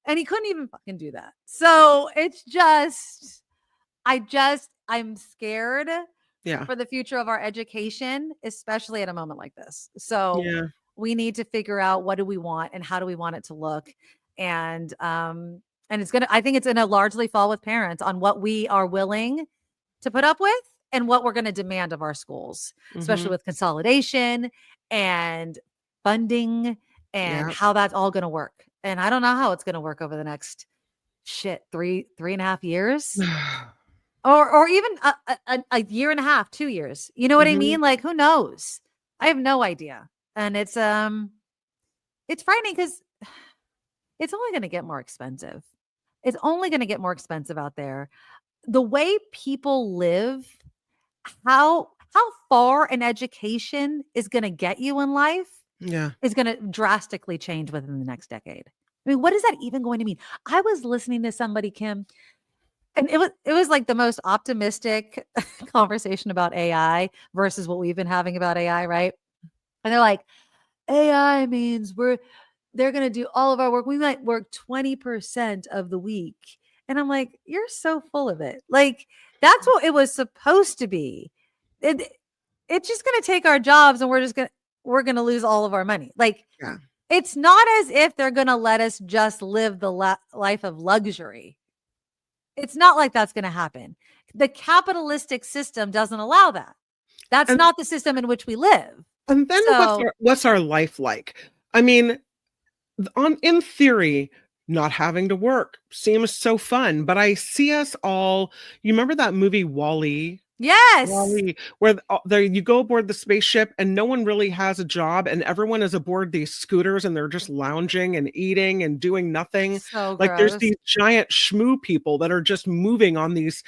and he couldn't even fucking do that. So it's just, I'm scared for the future of our education, especially at a moment like this. So we need to figure out, what do we want and how do we want it to look? And I think it's going to largely fall with parents on what we are willing to put up with and what we're going to demand of our schools, especially with consolidation and funding and how that's all going to work. And I don't know how it's going to work over the next 3.5 years. Or even a year and a half, 2 years. You know what I mean? Like, who knows? I have no idea. And it's frightening because it's only going to get more expensive. It's only going to get more expensive out there. The way people live, how far an education is going to get you in life is going to drastically change within the next decade. I mean, what is that even going to mean? I was listening to somebody, Kim, and it was like the most optimistic conversation about AI versus what we've been having about AI, right? And they're like, AI means they're going to do all of our work. We might work 20% of the week. And I'm like, you're so full of it. Like, that's what it was supposed to be. It's just going to take our jobs and we're going to lose all of our money. Like, it's not as if they're going to let us just live the life of luxury. It's not like that's going to happen. The capitalistic system doesn't allow that. That's not the system in which we live. And then what's our life like? I mean, in theory, not having to work seems so fun, but I see us all. You remember that movie WALL-E? Yes. WALL-E, where you go aboard the spaceship and no one really has a job and everyone is aboard these scooters and they're just lounging and eating and doing nothing. So like there's these giant shmoo people that are just moving on these.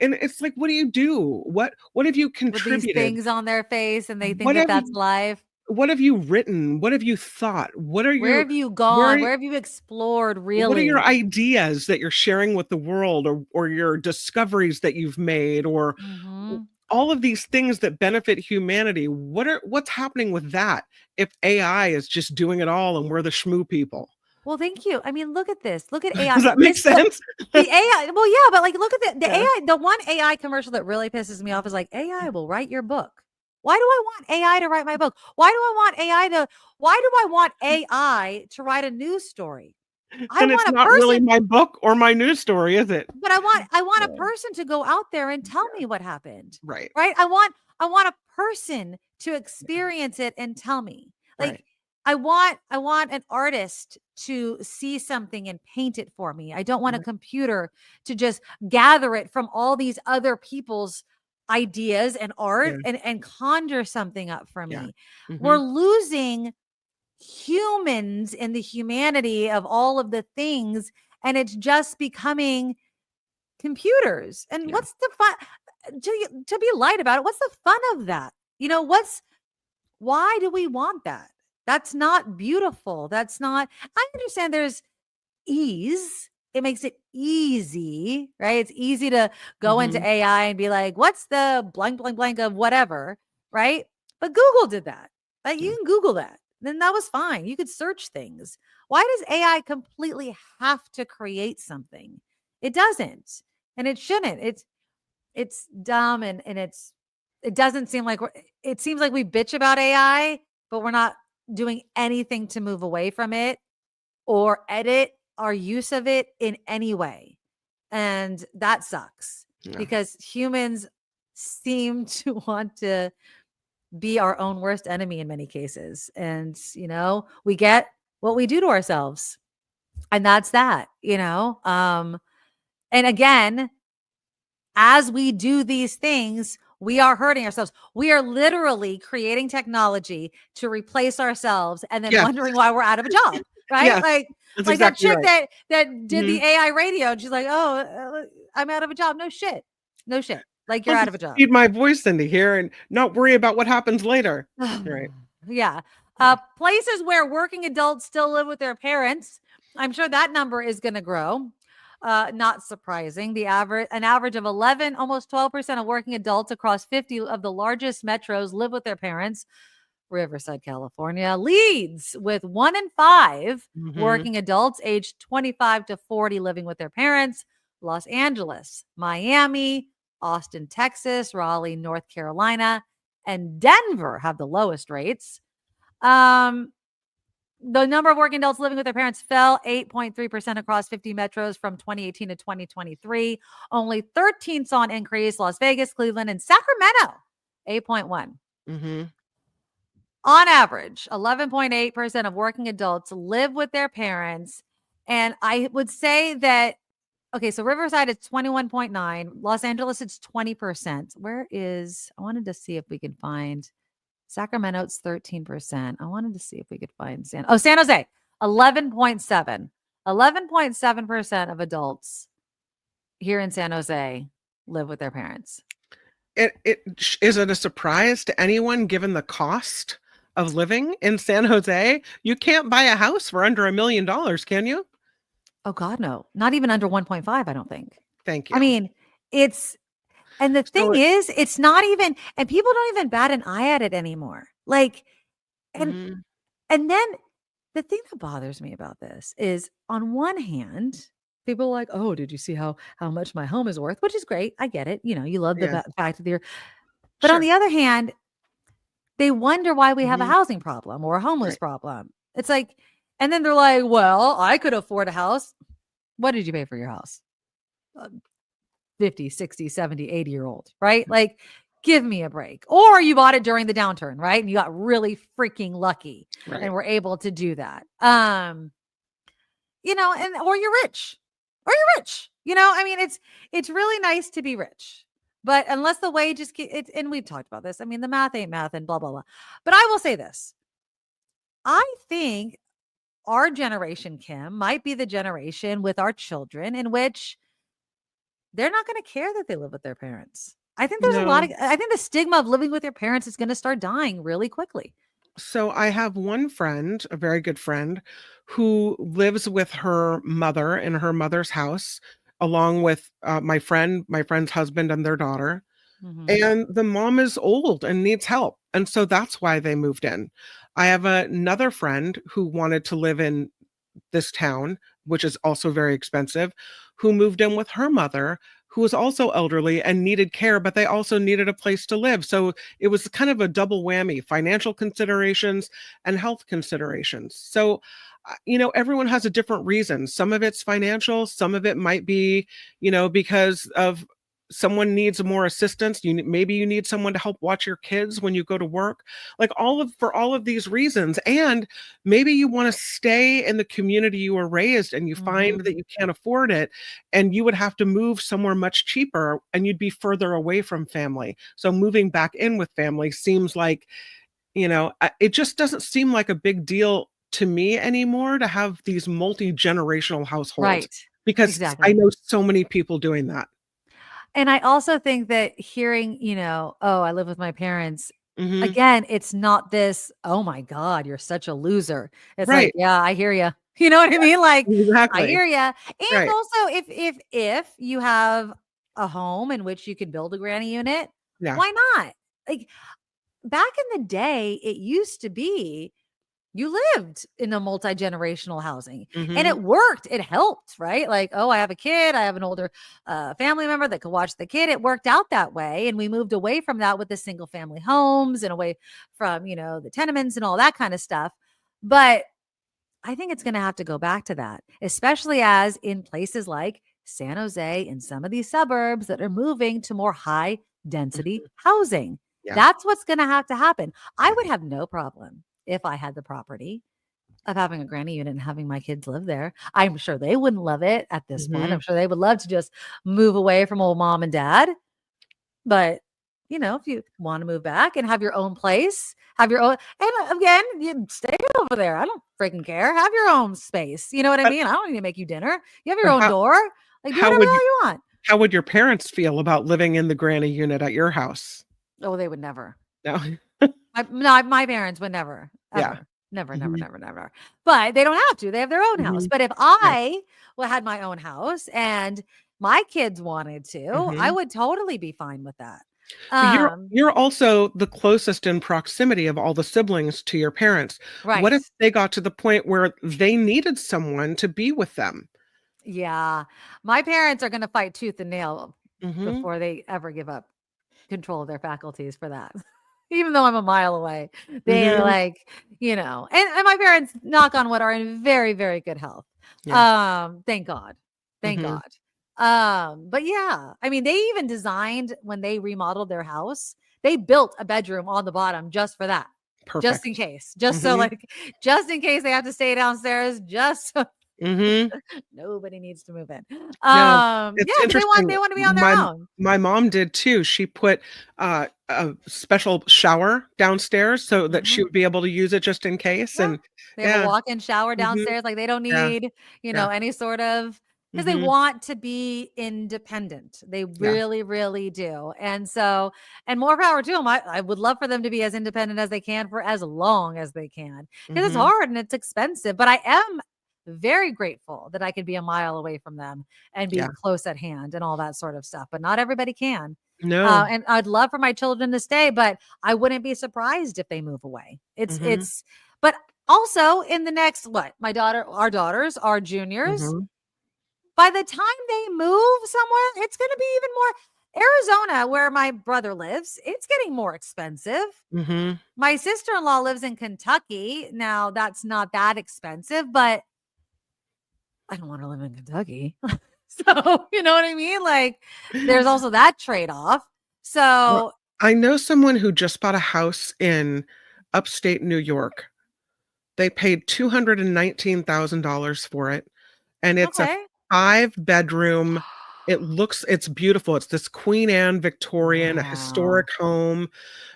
And it's like, what do you do? What have you contributed? With these things on their face and they think that's life. What have you written? What have you thought? Where have you gone? Where have you explored, really? What are your ideas that you're sharing with the world, or your discoveries that you've made, or all of these things that benefit humanity? What's happening with that if AI is just doing it all and we're the shmoo people? Well, thank you. I mean, look at this. Look at AI. Does that make sense? The AI. Well, yeah, but like, look at the AI. The one AI commercial that really pisses me off is like, AI will write your book. Why do I want AI to write my book? Why do I want AI to write a news story? And it's not really my book or my news story, is it? But I want a person to go out there and tell me what happened. Right. Right. I want a person to experience it and tell me. Like, I want an artist to see something and paint it for me. I don't want a computer to just gather it from all these other people's ideas and art and conjure something up for me. We're losing humans in the humanity of all of the things, and it's just becoming computers. And what's the fun to be light about it? What's the fun of that? You know, why do we want that? That's not beautiful. That's not, I understand there's ease. It makes it easy, right? It's easy to go into AI and be like, what's the blank, blank, blank of whatever, right? But Google did that. Like, you can Google that. Then that was fine. You could search things. Why does AI completely have to create something? It doesn't. And it shouldn't. It's dumb and it doesn't seem like it seems like we bitch about AI, but we're not doing anything to move away from it or edit our use of it in any way. And that sucks because humans seem to want to be our own worst enemy in many cases. And, you know, we get what we do to ourselves. And that's that, you know? And again, as we do these things, we are hurting ourselves. We are literally creating technology to replace ourselves and then wondering why we're out of a job, right? Yes, like exactly that chick right. that did the AI radio. And she's like, oh, I'm out of a job. No shit. Like, you're out of a job. Feed my voice into here and not worry about what happens later. Right. Yeah. Places where working adults still live with their parents. I'm sure that number is going to grow. Not surprising. An average of 11, almost 12% of working adults across 50 of the largest metros live with their parents. Riverside, California leads with 1 in 5 working adults aged 25 to 40 living with their parents. Los Angeles, Miami, Austin, Texas, Raleigh, North Carolina, and Denver have the lowest rates. The number of working adults living with their parents fell 8.3% across 50 metros from 2018 to 2023. Only 13 saw an increase. Las Vegas, Cleveland, and Sacramento, 8.1. Mm-hmm. On average, 11.8% of working adults live with their parents. And I would say that, okay, so Riverside is 21.9. Los Angeles, it's 20%. I wanted to see if we could find Sacramento, it's 13%. I wanted to see if we could find San Jose, 11.7. 11.7% of adults here in San Jose live with their parents. Is it a surprise to anyone given the cost of living in San Jose? You can't buy a house for under $1 million, can you? Oh God, no. Not even under 1.5, I don't think. Thank you. I mean, and the thing is, it's not even, and people don't even bat an eye at it anymore. Like, and then the thing that bothers me about this is, on one hand, people are like, oh, did you see how much my home is worth? Which is great. I get it. You love the fact that you're, but on the other hand, they wonder why we have a housing problem or a homeless problem. It's like, and then they're like, well, I could afford a house. What did you pay for your house? 50, 60, 70, 80-year-old, right? Like, give me a break. Or you bought it during the downturn, right? And you got really freaking lucky and were able to do that. Or you're rich. I mean, it's really nice to be rich. But unless the wages and we've talked about this. I mean, the math ain't math and blah, blah, blah. But I will say this. I think our generation, Kim, might be the generation with our children in which they're not going to care that they live with their parents. I think there's I think the stigma of living with your parents is going to start dying really quickly. So I have one friend, a very good friend, who lives with her mother in her mother's house, along with my friend's husband and their daughter. And the mom is old and needs help. And so that's why they moved in. I have another friend who wanted to live in this town, which is also very expensive, who moved in with her mother, who was also elderly and needed care, but they also needed a place to live. So it was kind of a double whammy, financial considerations and health considerations. So, everyone has a different reason. Some of it's financial, some of it might be, because of someone needs more assistance. Maybe you need someone to help watch your kids when you go to work, like for all of these reasons. And maybe you want to stay in the community you were raised and you find that you can't afford it and you would have to move somewhere much cheaper and you'd be further away from family. So moving back in with family seems like, it just doesn't seem like a big deal to me anymore to have these multi-generational households. Right. Because exactly. I know so many people doing that. And I also think that hearing, I live with my parents. Again, it's not this, oh my God, you're such a loser. It's like, yeah, I hear you. You know what I mean? Like, exactly. I hear you. And also if you have a home in which you could build a granny unit, why not? Like, back in the day, it used to be you lived in a multi-generational housing and it worked. It helped, right? Like, oh, I have a kid. I have an older family member that could watch the kid. It worked out that way. And we moved away from that with the single family homes and away from, the tenements and all that kind of stuff. But I think it's going to have to go back to that, especially as in places like San Jose and some of these suburbs that are moving to more high density housing. Yeah. That's what's going to have to happen. I would have no problem if I had the property of having a granny unit and having my kids live there. I'm sure they wouldn't love it at this point. I'm sure they would love to just move away from old mom and dad. But, if you want to move back and have your own place, have your own, and again, you stay over there. I don't freaking care. Have your own space. You know what I mean? I don't need to make you dinner. You have your own door. Like, do whatever you want. How would your parents feel about living in the granny unit at your house? Oh, they would never. No. My parents would never. Ever. Yeah. Never. But they don't have to. They have their own house. But if I had my own house and my kids wanted to, I would totally be fine with that. You're also the closest in proximity of all the siblings to your parents. Right. What if they got to the point where they needed someone to be with them? Yeah. My parents are going to fight tooth and nail before they ever give up control of their faculties for that. even though I'm a mile away. They're like, and my parents, knock on wood, are in very, very good health. Yeah. Thank God. Thank God. But yeah, I mean, they even designed, when they remodeled their house, they built a bedroom on the bottom just for that. Perfect. Just in case. So just in case they have to stay downstairs, just so nobody needs to move in. It's interesting. They want to be on their own. My mom did too. She put a special shower downstairs so that she would be able to use it just in case. And they have a walk-in shower downstairs. Like, they don't need, any sort of, because they want to be independent. They really, really do. And so, and more power to them. I would love for them to be as independent as they can for as long as they can, because it's hard and it's expensive. But I am very grateful that I could be a mile away from them and be close at hand and all that sort of stuff. But not everybody can. No. And I'd love for my children to stay, but I wouldn't be surprised if they move away. But also in the next, our daughters are juniors. By the time they move somewhere, it's going to be even more. Arizona, where my brother lives, it's getting more expensive. My sister-in-law lives in Kentucky. Now, that's not that expensive, but I don't want to live in Kentucky. So, you know what I mean? Like, there's also that trade-off. So, well, I know someone who just bought a house in upstate New York. They paid $219,000 for it. And it's a 5-bedroom. It's beautiful. It's this Queen Anne Victorian, a historic home.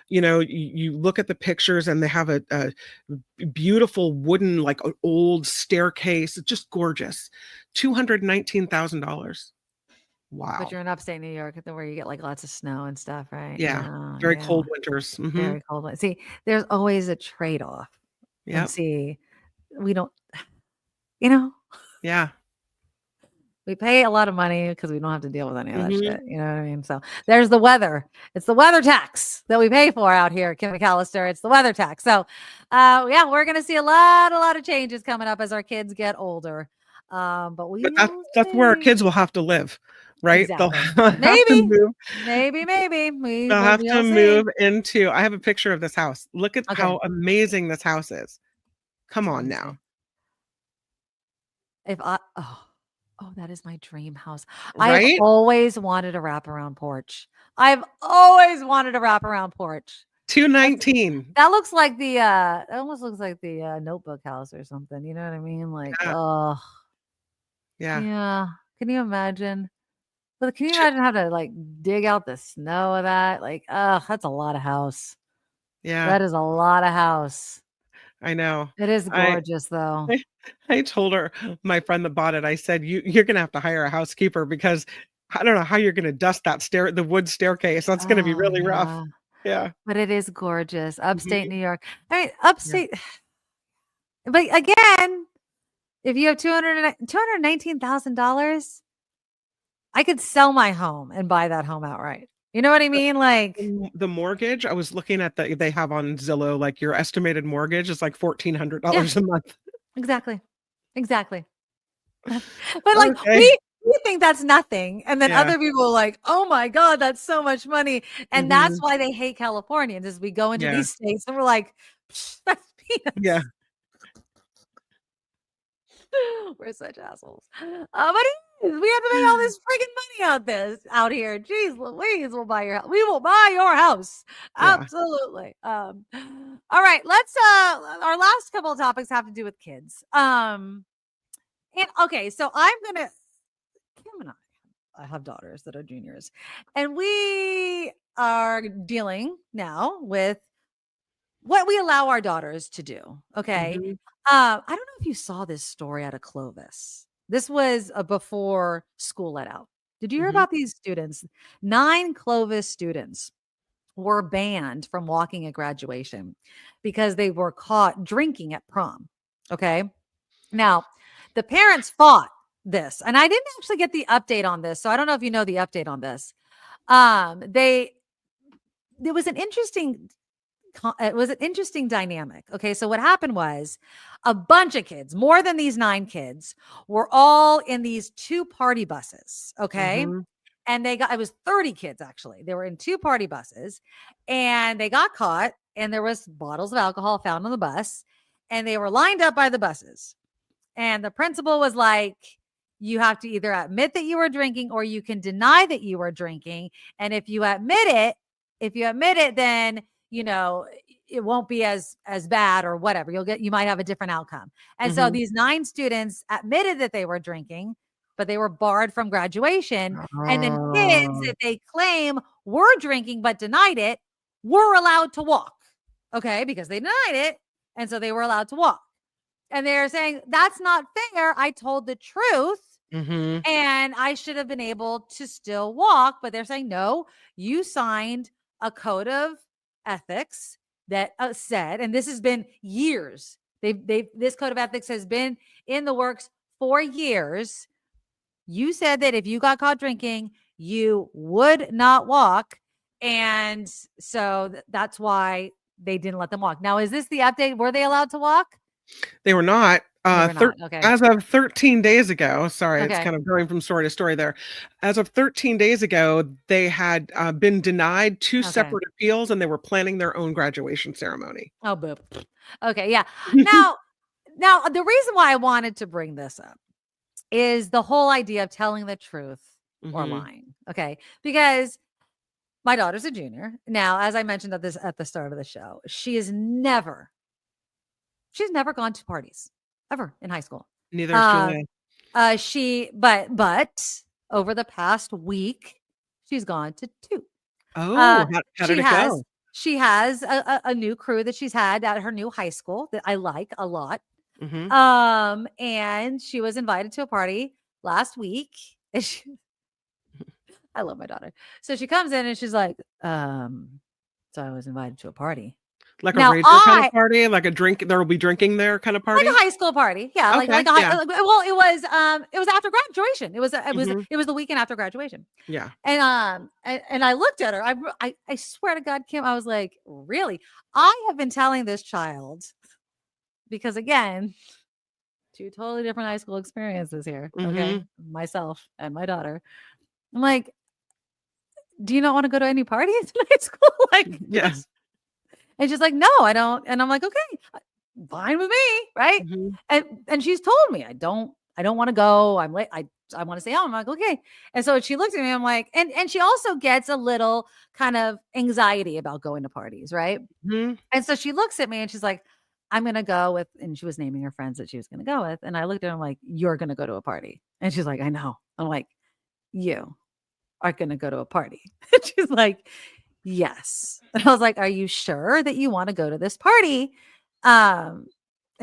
You look at the pictures and they have a beautiful wooden, like, old staircase. It's just gorgeous. $219,000. Wow. But you're in upstate New York, where you get like lots of snow and stuff, right? Yeah. Very cold winters. Very cold. See, there's always a trade-off. Yeah. See, we don't, Yeah. We pay a lot of money because we don't have to deal with any of that shit. You know what I mean? So there's the weather. It's the weather tax that we pay for out here at Kim McAllister. It's the weather tax. So, we're going to see a lot of changes coming up as our kids get older. But that's where our kids will have to live, right? Exactly. They'll maybe. They'll have to move into. I have a picture of this house. Look at how amazing this house is. Come on now. That is my dream house. Right? I've always wanted a wraparound porch. 219. That looks like that almost looks like the Notebook house or something. You know what I mean? Like, yeah. Can you imagine? But can you imagine how to like dig out the snow of that? Like, that's a lot of house. Yeah. That is a lot of house. I know. It is gorgeous, though. I told her, my friend that bought it, I said, you're going to have to hire a housekeeper because I don't know how you're going to dust the wood staircase. That's going to be really rough. Yeah. But it is gorgeous. Upstate New York. I mean, upstate. Yeah. But again, if you have $219,000, I could sell my home and buy that home outright. You know what I mean? Like the mortgage, I was looking at they have on Zillow, like your estimated mortgage is like $1,400 a month. Exactly. But like we think that's nothing. And then other people are like, oh my God, that's so much money. And that's why they hate Californians, as we go into these states and we're like, that's peanuts. Yeah. We're such assholes. But we have to make all this freaking money out here. Jeez Louise, we'll buy your house. We will buy your house. Yeah. Absolutely. All right. Let's our last couple of topics have to do with kids. So Kim and I have daughters that are juniors, and we are dealing now with what we allow our daughters to do. Okay. I don't know if you saw this story out of Clovis. This was before school let out. Did you hear about these students? 9 Clovis students were banned from walking at graduation because they were caught drinking at prom. Okay. Now, the parents fought this, and I didn't actually get the update on this. So I don't know if you know the update on this. There was an interesting dynamic. Okay. So what happened was a bunch of kids, more than these 9 kids, were all in these 2 party buses. Okay. and it was 30 kids actually. They were in 2 party buses, and they got caught, and there was bottles of alcohol found on the bus, and they were lined up by the buses. And the principal was like, you have to either admit that you were drinking or you can deny that you were drinking. And if you admit it, then, it won't be as bad or whatever. You might have a different outcome. And so these 9 students admitted that they were drinking, but they were barred from graduation. And then kids that they claim were drinking but denied it were allowed to walk. Okay, because they denied it. And so they were allowed to walk. And they're saying, that's not fair. I told the truth. And I should have been able to still walk. But they're saying, no, you signed a code of ethics that said, and this has been years. This code of ethics has been in the works for years. You said that if you got caught drinking, you would not walk. And so that's why they didn't let them walk. Now, is this the update? Were they allowed to walk? They were not. Okay. As of 13 days ago, sorry, it's kind of going from story to story there. As of 13 days ago, they had been denied 2 separate appeals, and they were planning their own graduation ceremony. Oh, boop. Okay, yeah. Now, the reason why I wanted to bring this up is the whole idea of telling the truth or lying. Okay, because my daughter's a junior. Now, as I mentioned at the start of the show, she's never gone to parties ever in high school. Neither is Julia. But over the past week, she's gone to 2. Oh, how did it go? She has a new crew that she's had at her new high school that I like a lot. And she was invited to a party last week. And I love my daughter. So she comes in and she's like, so I was invited to a party. Like a rager kind of party, like a drink. There will be drinking there kind of party, like a high school party. Yeah, okay, well, it was after graduation. It was the weekend after graduation. Yeah, and I looked at her. I swear to God, Kim, I was like, really? I have been telling this child, because again, 2 totally different high school experiences here. Okay, myself and my daughter. I'm like, do you not want to go to any parties in high school? Like, yes. And she's like, no, I don't. And I'm like, okay, fine with me. Right. And she's told me, I don't want to go. I'm late. I want to stay home. I'm like, okay. And so she looks at me, I'm like, and she also gets a little kind of anxiety about going to parties. Right. And so she looks at me and she's like, I'm going to go with, and she was naming her friends that she was going to go with. And I looked at her, I'm like, you're going to go to a party. And she's like, I know. I'm like, you are going to go to a party. And she's like, yes. And I was like, are you sure that you want to go to this party? And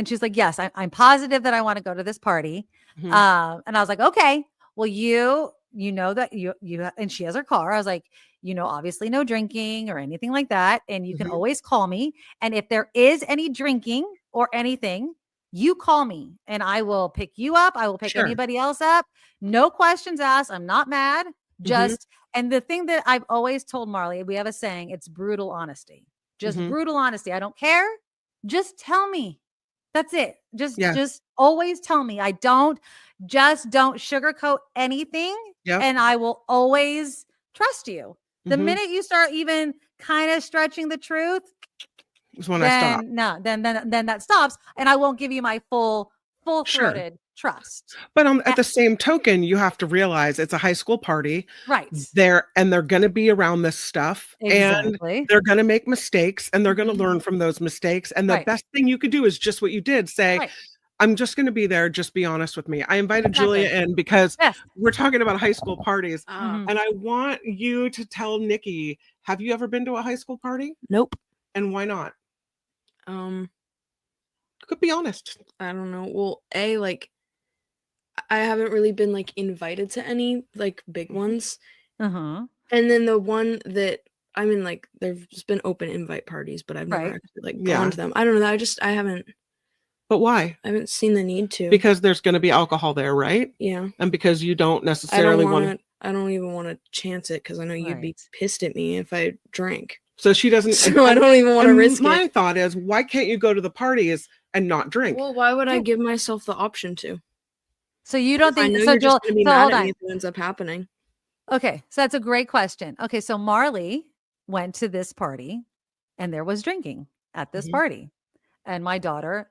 she's like, yes, I'm positive that I want to go to this party. And I was like, okay, well, you know that you, and she has her car. I was like, obviously no drinking or anything like that. And you can always call me. And if there is any drinking or anything, you call me and I will pick you up. I will pick anybody else up. No questions asked. I'm not mad. Just, and the thing that I've always told Marley, we have a saying, it's brutal honesty. Just brutal honesty. I don't care. Just tell me. That's it. Just always tell me. Don't sugarcoat anything. And I will always trust you. The minute you start even kind of stretching the truth, when I stop. No, then that stops. And I won't give you my full-throated trust. But at the same token, you have to realize it's a high school party. Right. They're going to be around this stuff. Exactly. And they're going to make mistakes and they're going to learn from those mistakes. And the best thing you could do is just what you did. Say, I'm just going to be there. Just be honest with me. I invited Julia in because we're talking about high school parties. And I want you to tell Nikki, have you ever been to a high school party? Nope. And why not? Could be honest. I don't know. Well, I haven't really been invited to any big ones. And then the one that I'm in, there's been open invite parties, but I've never actually gone to them. I don't know. I haven't. But why? I haven't seen the need to. Because there's going to be alcohol there, right? Yeah. And because you don't necessarily want to. I don't even want to chance it because I know you'd be pissed at me if I drank. So she doesn't. So I don't even want to risk it. My thought is, why can't you go to the parties and not drink? Well, why would I give myself the option to? So you don't think? I know so you're just going to be mad hold at on. me if it ends up happening. Okay, so that's a great question. Okay, so Marley went to this party and there was drinking at this party. And my daughter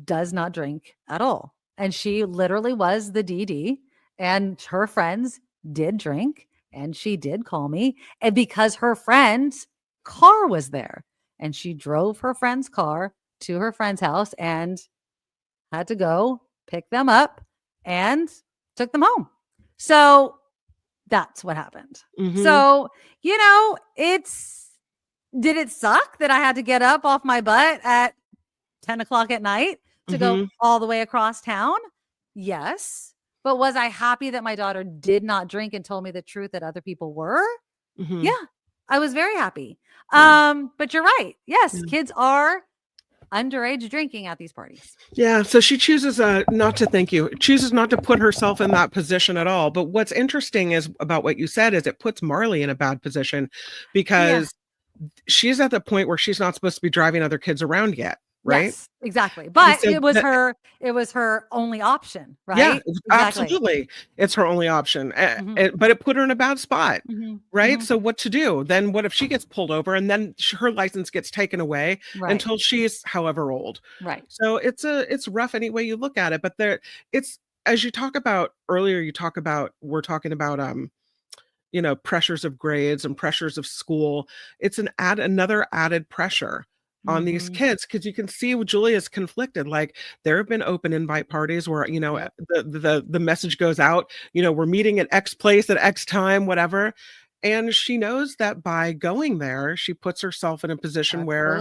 does not drink at all. And she literally was the DD, and her friends did drink, and she did call me. And because her friend's car was there, and she drove her friend's car to her friend's house and had to go pick them up and took them home. So that's what happened. So, did it suck that I had to get up off my butt at 10 o'clock at night to go all the way across town? Yes. But was I happy that my daughter did not drink and told me the truth that other people were? Yeah, I was very happy. But you're right. Yes, kids are underage drinking at these parties. Yeah. So she chooses chooses not to put herself in that position at all. But what's interesting is about what you said is it puts Marley in a bad position because she's at the point where she's not supposed to be driving other kids around yet. Right. Yes, exactly. But so it was her only option, right? Yeah, absolutely. It's her only option. But it put her in a bad spot. Right. So what to do? Then what if she gets pulled over and then her license gets taken away until she's however old? Right. So it's rough any way you look at it. But it's, as you talk about earlier, we're talking about pressures of grades and pressures of school. It's another added pressure on these kids, because you can see Julia's conflicted. Like, there have been open invite parties where the message goes out, we're meeting at X place at X time, whatever, and she knows that by going there she puts herself in a position where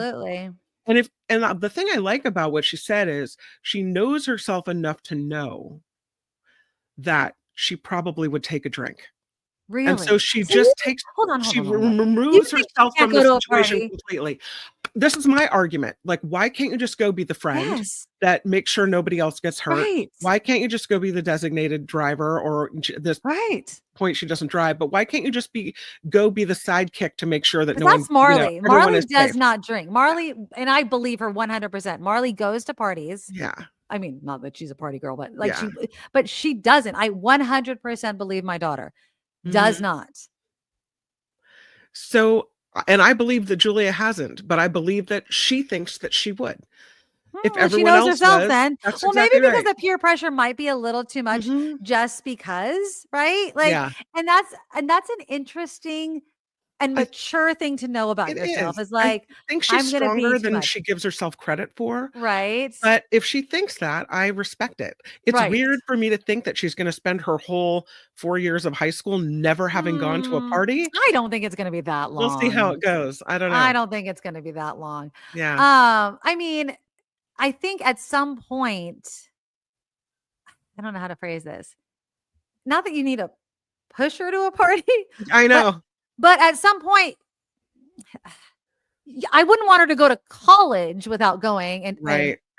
and the thing I like about what she said is she knows herself enough to know that she probably would take a drink. Really? And so she just removes herself from the situation completely. This is my argument. Like, why can't you just go be the friend that makes sure nobody else gets hurt? Right. Why can't you just go be the designated driver, or this point she doesn't drive, but why can't you just go be the sidekick to make sure that no one— That's Marley. Marley does not drink. Marley, and I believe her 100%. Marley goes to parties. Yeah. I mean, not that she's a party girl, but she doesn't. I 100% believe my daughter does not. So, and I believe that Julia hasn't, but I believe that she thinks that she would. If everyone she knows else herself, does, then. that's Well, exactly maybe because right. the peer pressure might be a little too much, just because, right? Like, and that's an interesting and mature thing to know about yourself. Is like, I think she's stronger than she gives herself credit for. Right. But if she thinks that, I respect it. It's weird for me to think that she's going to spend her whole 4 years of high school never having gone to a party. I don't think it's going to be that long. We'll see how it goes. I don't know. I don't think it's going to be that long. Yeah. I mean, I think at some point, I don't know how to phrase this. Not that you need to push her to a party. I know. But at some point, I wouldn't want her to go to college without going and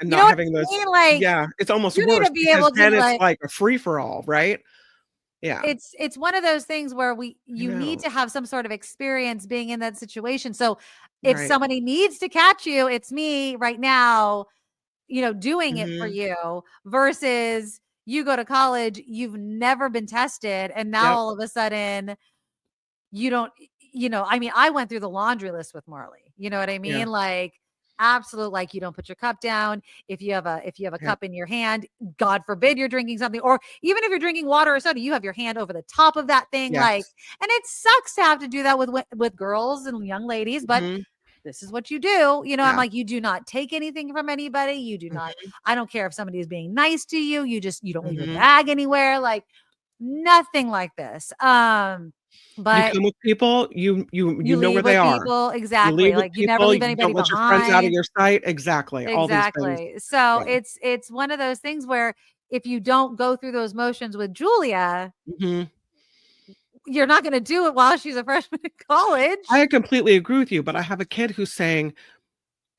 not having those. Like, it's almost you worse need to be able to, then it's like a free for all, right? Yeah. It's one of those things where you need to have some sort of experience being in that situation. So if somebody needs to catch you, it's me right now, doing it for you, versus you go to college, you've never been tested, and now all of a sudden you don't, I mean, I went through the laundry list with Marley. You know what I mean? Like, absolute, like, you don't put your cup down. If you have a cup in your hand, God forbid you're drinking something, or even if you're drinking water or soda, you have your hand over the top of that thing. Like, and it sucks to have to do that with girls and young ladies, but this is what you do. I'm like, you do not take anything from anybody. You do not, I don't care if somebody is being nice to you. You don't leave your bag anywhere. Like, nothing like this. But you come with people, you know where they are. People, exactly. You never leave anybody behind. Your friends out of your sight. Exactly. All these things. So it's one of those things where if you don't go through those motions with Julia, you're not going to do it while she's a freshman in college. I completely agree with you, but I have a kid who's saying,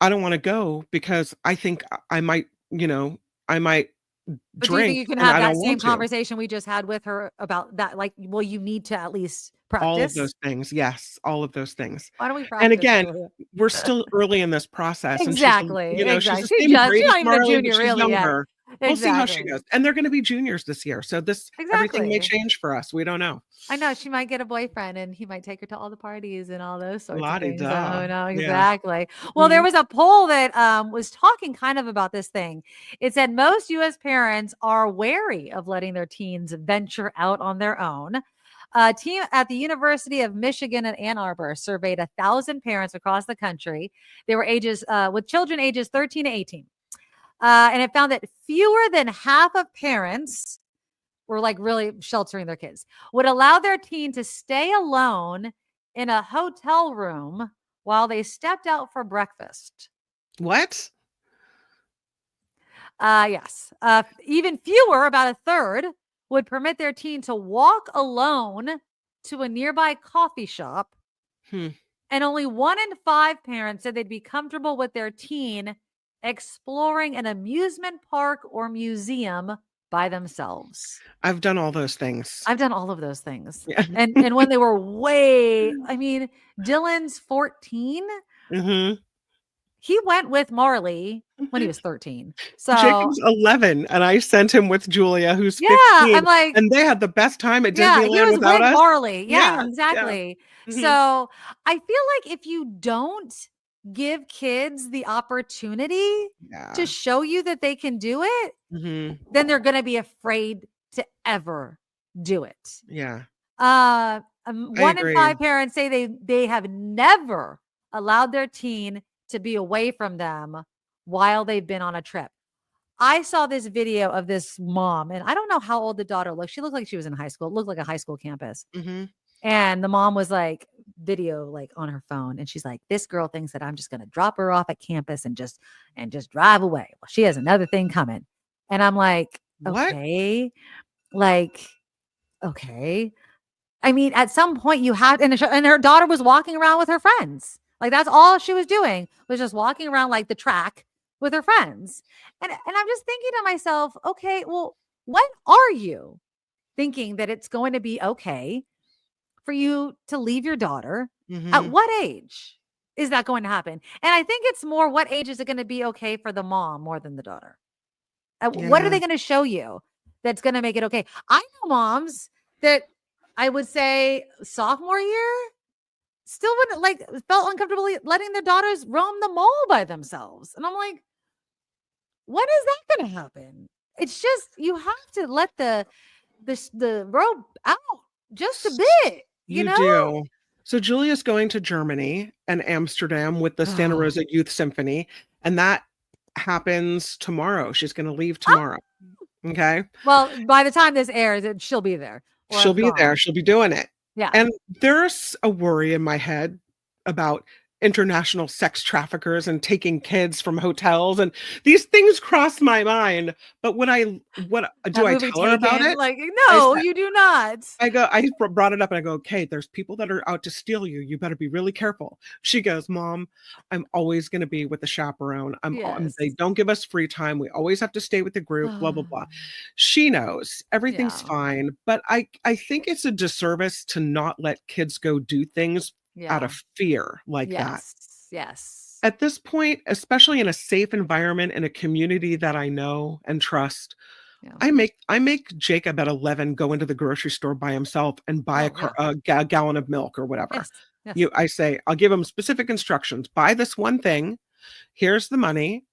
I don't want to go because I think I might But drink. do you think you can have that same conversation we just had with her about that? Like, well, you need to at least practice all of those things. Yes, all of those things. Why don't we practice? And again, we're still early in this process. Exactly. And she's, she's not even a junior, she's really. Younger. We'll see how she goes. And they're going to be juniors this year. So everything may change for us. We don't know. I know she might get a boyfriend and he might take her to all the parties and all those sorts of things. La-di-da. Oh, no, Yeah. exactly. Well, there was a poll that was talking kind of about this thing. It said most U.S. parents are wary of letting their teens venture out on their own. A team at the University of Michigan at Ann Arbor surveyed 1,000 parents across the country. They were ages with children ages 13 to 18. And it found that fewer than half of parents were like really sheltering their kids, would allow their teen to stay alone in a hotel room while they stepped out for breakfast. What? Yes. Even fewer, about a third, would permit their teen to walk alone to a nearby coffee shop. And only 1 in 5 parents said they'd be comfortable with their teen exploring an amusement park or museum by themselves. I've done all those things. I've done all of those things. Yeah. And when they were Dylan's 14. He went with Marley when he was 13. So Jacob's 11, and I sent him with Julia, who's 15. I'm like, and they had the best time at Disneyland he was without with us. Marley. Yeah, exactly. Yeah. So I feel like if you don't give kids the opportunity to show you that they can do it, then they're going to be afraid to ever do it. Yeah. 1 in 5 parents say they have never allowed their teen to be away from them while they've been on a trip. I saw this video of this mom, and I don't know how old the daughter looked. She looked like she was in high school. It looked like a high school campus. And the mom was like video like on her phone. And she's like, this girl thinks that I'm just going to drop her off at campus and just drive away. Well, she has another thing coming. And I'm like, okay, okay. I mean, at some point you have, and her daughter was walking around with her friends. Like that's all she was doing, was just walking around like the track with her friends. And I'm just thinking to myself, okay, well, when are you thinking that it's going to be okay for you to leave your daughter? At what age is that going to happen? And I think it's more, what age is it going to be okay for the mom more than the daughter? What are they going to show you that's going to make it okay? I know moms that I would say sophomore year still wouldn't felt uncomfortable letting their daughters roam the mall by themselves. And I'm like, when is that going to happen? It's just, you have to let the rope out just a bit. You know? Do. So Julia's going to Germany and Amsterdam with the Santa Rosa Youth Symphony. And that happens tomorrow. She's going to leave tomorrow. Okay. Well, by the time this airs, she'll be there. She'll be there. She'll be doing it. Yeah. And there's a worry in my head about international sex traffickers and taking kids from hotels, and these things cross my mind. But what do I tell her about it? Like, no, you do not. I brought it up and I go, okay, there's people that are out to steal you. You better be really careful. She goes, Mom, I'm always going to be with the chaperone. They don't give us free time. We always have to stay with the group, blah, blah, blah. She knows everything's fine. But I think it's a disservice to not let kids go do things out of fear like that. Yes. At this point, especially in a safe environment, in a community that I know and trust, I make Jacob at 11 go into the grocery store by himself and buy a gallon of milk or whatever. Yes. I say, I'll give him specific instructions. Buy this one thing. Here's the money.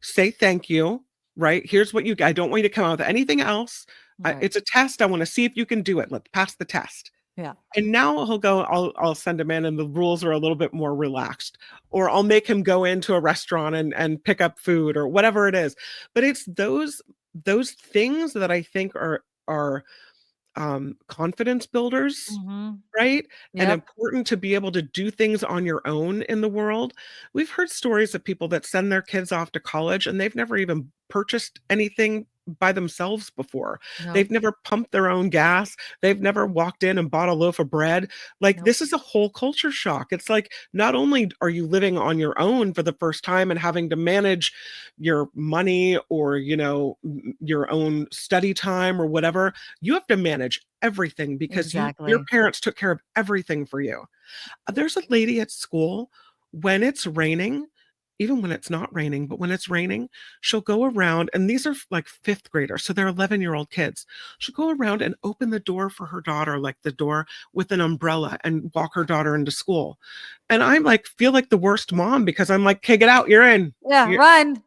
Say thank you. Right? Here's what I don't want you to come out with anything else. Right. It's a test. I want to see if you can do it. Let's pass the test. Yeah. And now he'll go, I'll send him in and the rules are a little bit more relaxed, or I'll make him go into a restaurant and pick up food or whatever it is. But it's those things that I think are confidence builders, right? Yep. And important to be able to do things on your own in the world. We've heard stories of people that send their kids off to college and they've never even purchased anything by themselves before. No. They've never pumped their own gas. They've never walked in and bought a loaf of bread. This is a whole culture shock. It's like, not only are you living on your own for the first time and having to manage your money or, your own study time or whatever, you have to manage everything because your parents took care of everything for you. There's a lady at school, when it's raining, even when it's not raining, but when it's raining, she'll go around, and these are like fifth graders, so they're 11-year-old kids. She'll go around and open the door for her daughter, like the door with an umbrella, and walk her daughter into school. And I'm like, feel like the worst mom, because I'm like, okay, get out, you're in. Yeah, run.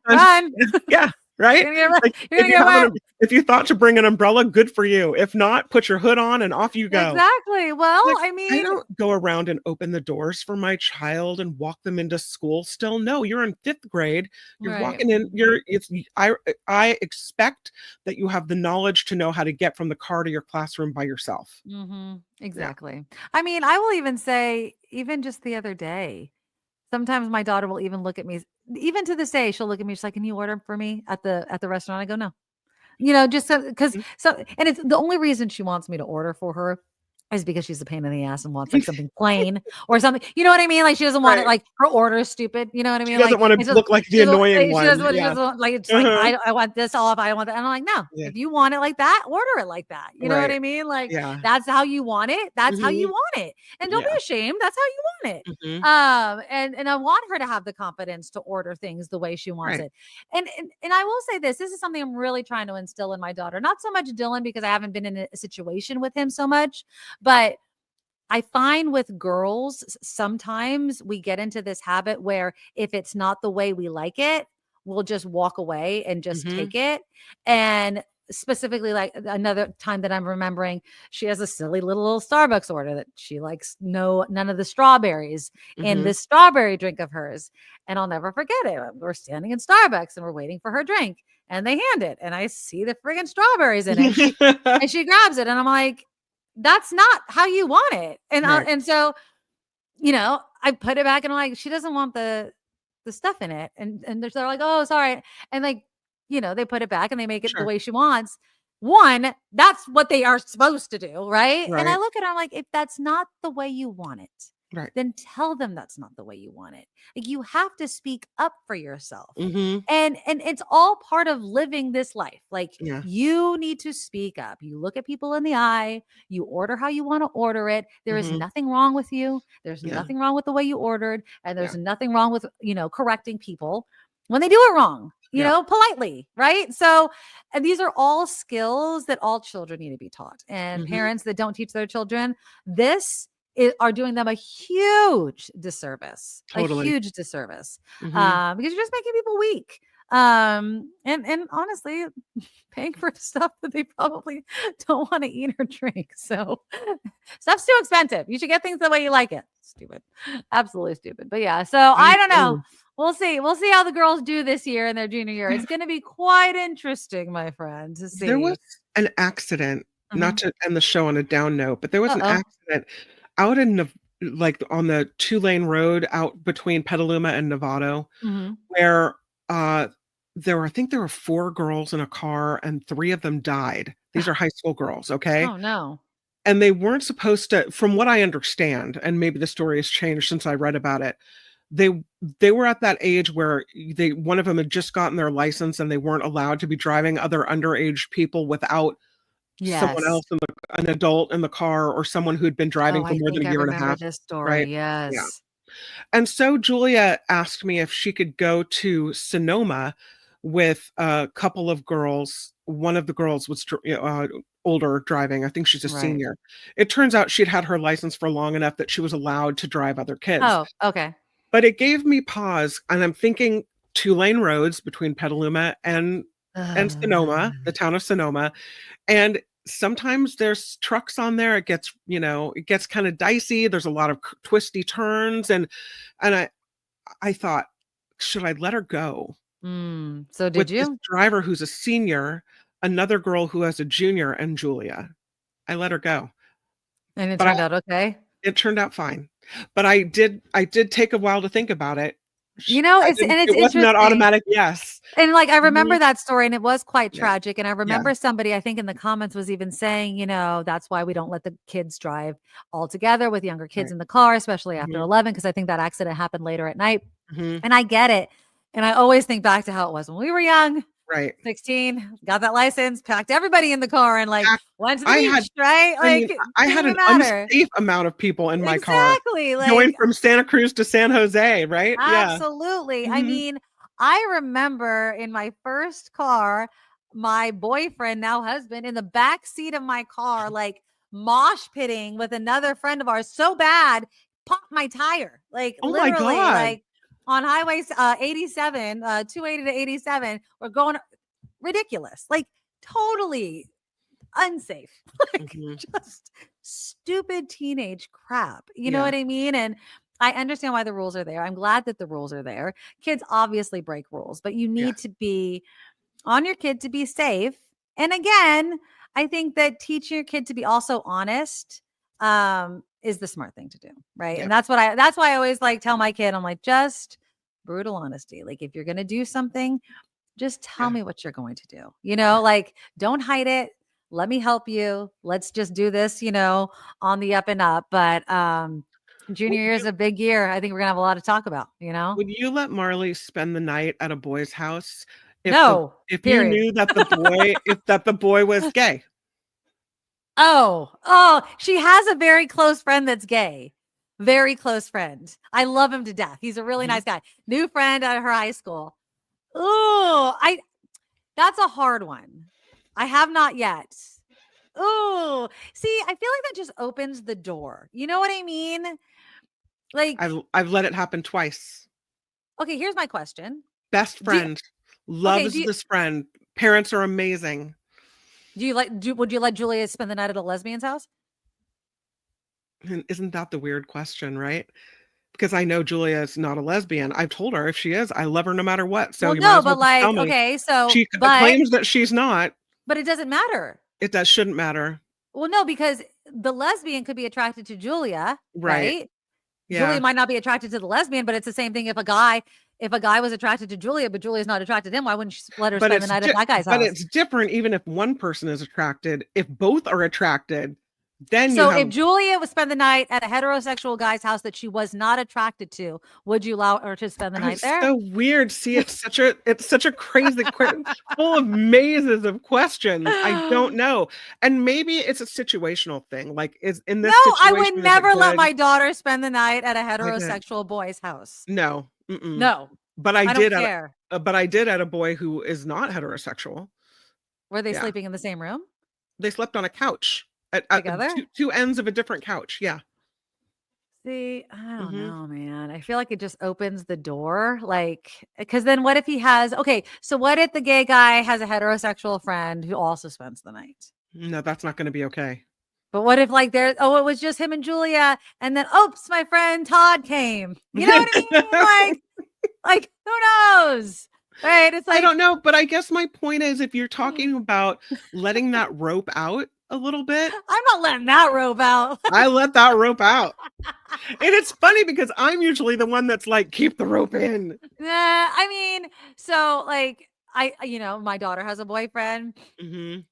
Yeah, right? Like, if you thought to bring an umbrella, good for you. If not, put your hood on and off you go. Exactly. Well, like, I mean, I don't go around and open the doors for my child and walk them into school still. No, you're in fifth grade. You're walking in. I expect that you have the knowledge to know how to get from the car to your classroom by yourself. Exactly. Yeah. I mean, I will even say, even just the other day, sometimes my daughter will even look at me, even to this day, she'll look at me. She's like, "Can you order for me at the restaurant?" I go, "No." Just because and it's the only reason she wants me to order for her is because she's a pain in the ass and wants like something plain or something. You know what I mean? Like she doesn't want it, like her order is stupid. You know what I mean? She doesn't want to look like the annoying one. She doesn't like it's like I want this off. I want that. And I'm like, no, if you want it like that, order it like that. You know what I mean? Like that's how you want it. That's how you want it. And don't be ashamed. That's how you want it. And I want her to have the confidence to order things the way she wants it. And I will say this is something I'm really trying to instill in my daughter. Not so much Dylan, because I haven't been in a situation with him so much, but I find with girls, sometimes we get into this habit where if it's not the way we like it, we'll just walk away and just take it. And specifically, like another time that I'm remembering, she has a silly little Starbucks order that she likes none of the strawberries in this strawberry drink of hers. And I'll never forget it. We're standing in Starbucks and we're waiting for her drink, and they hand it, and I see the friggin' strawberries in it. And she grabs it, and I'm like, that's not how you want it. And and so, I put it back, and I'm like, she doesn't want the stuff in it. And they're like, oh, sorry. And like, they put it back and they make it the way she wants. One, that's what they are supposed to do. Right. And I look at her, I'm like, if that's not the way you want it, then tell them that's not the way you want it. Like, you have to speak up for yourself. And it's all part of living this life. Like, you need to speak up. You look at people in the eye, you order how you want to order it. There is nothing wrong with you. There's nothing wrong with the way you ordered. And there's nothing wrong with, correcting people when they do it wrong, politely. Right. So, and these are all skills that all children need to be taught. And parents that don't teach their children are doing them a huge disservice, because you're just making people weak. And honestly, paying for stuff that they probably don't want to eat or drink. So stuff's too expensive. You should get things the way you like it. Stupid. Absolutely stupid. But yeah, so I don't know. We'll see. We'll see how the girls do this year in their junior year. It's going to be quite interesting, my friend, to see. There was an accident, not to end the show on a down note, but there was an accident out in like on the 2-lane road out between Petaluma and Novato, where I think there were 4 girls in a car, and 3 of them died. These are high school girls. Okay. Oh no. And they weren't supposed to, from what I understand, and maybe the story has changed since I read about it. They were at that age where one of them had just gotten their license, and they weren't allowed to be driving other underage people without someone else, an adult in the car, or someone who'd been driving for more than a year and a half. This story, yes. Yeah. And so Julia asked me if she could go to Sonoma with a couple of girls. One of the girls was older, driving. I think she's a senior. It turns out she'd had her license for long enough that she was allowed to drive other kids. Oh, okay. But it gave me pause, and I'm thinking 2-lane roads between Petaluma and Sonoma, the town of Sonoma. And sometimes there's trucks on there. It gets kind of dicey. There's a lot of twisty turns. And I thought, should I let her go? So did you? This driver who's a senior, another girl who has a junior, and Julia. I let her go. And it turned out okay? It turned out fine. But I did take a while to think about it. It wasn't that automatic yes. And like, I remember that story, and it was quite tragic. And I remember somebody, I think in the comments, was even saying, that's why we don't let the kids drive all together with younger kids in the car, especially after 11, because I think that accident happened later at night. And I get it. And I always think back to how it was when we were young. Right. 16, got that license, packed everybody in the car and like went to the beach, right? Like I had an unsafe amount of people in my car. Exactly. Like Going from Santa Cruz to San Jose, right? Absolutely. Yeah. I mean, I remember in my first car, my boyfriend, now husband, in the back seat of my car, like mosh pitting with another friend of ours so bad, popped my tire. Like Oh my literally, God. like on highway 87, 280 to 87, we're going ridiculous, like totally unsafe, like just stupid teenage crap. You know what I mean? And I understand why the rules are there. I'm glad that the rules are there. Kids obviously break rules, but you need to be on your kid to be safe. And again, I think that teaching your kid to be also honest is the smart thing to do, right? And that's why I always like tell my kid, I'm like, just brutal honesty. Like if you're going to do something, just tell me what you're going to do. You know, like don't hide it. Let me help you. Let's just do this, you know, on the up and up. But junior year is a big year. I think we're gonna have a lot to talk about, you know. Would you let Marley spend the night at a boy's house if you knew that the boy was gay? Oh, she has a very close friend that's gay. Very close friend. I love him to death. He's a really nice guy. New friend at her high school. Oh, that's a hard one. I have not yet. Oh, see, I feel like that just opens the door. You know what I mean? Like I've let it happen twice. Okay, here's my question. Best friend. Loves this friend. Parents are amazing. Would you let Julia spend the night at a lesbian's house? Isn't that the weird question, right? Because I know Julia is not a lesbian. I've told her if she is, I love her no matter what. So well, you might as well but like, tell me. Okay, so she claims that she's not. But it doesn't matter. It shouldn't matter. Well, no, because the lesbian could be attracted to Julia, right? Yeah. Julia might not be attracted to the lesbian, but it's the same thing if a guy was attracted to Julia, but Julia's not attracted to him, why wouldn't she let her spend the night at that guy's house? But it's different even if one person is attracted. If both are attracted, then if Julia would spend the night at a heterosexual guy's house that she was not attracted to, would you allow her to spend the night there? So weird. See, it's such a crazy full of mazes of questions. I don't know. And maybe it's a situational thing. Like is in this situation, I would never let my daughter spend the night at a heterosexual boy's house. No. No. But I did at a boy who is not heterosexual. Were they sleeping in the same room? They slept on a couch. Together? Two ends of a different couch. Yeah. See, I don't know, man. I feel like it just opens the door. Like, because then what if he has, so what if the gay guy has a heterosexual friend who also spends the night? No, that's not going to be okay. But what if like it was just him and Julia and then, oops, my friend Todd came. You know what I mean? like, who knows? Right. It's like, I don't know. But I guess my point is if you're talking about letting that rope out, a little bit. I'm not letting that rope out. I let that rope out. And it's funny because I'm usually the one that's like, keep the rope in. I mean, so like my daughter has a boyfriend.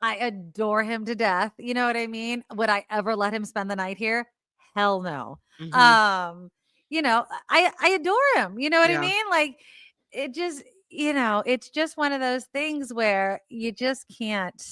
I adore him to death. You know what I mean? Would I ever let him spend the night here? Hell no. I adore him. You know what I mean? Like it just, it's just one of those things where you just can't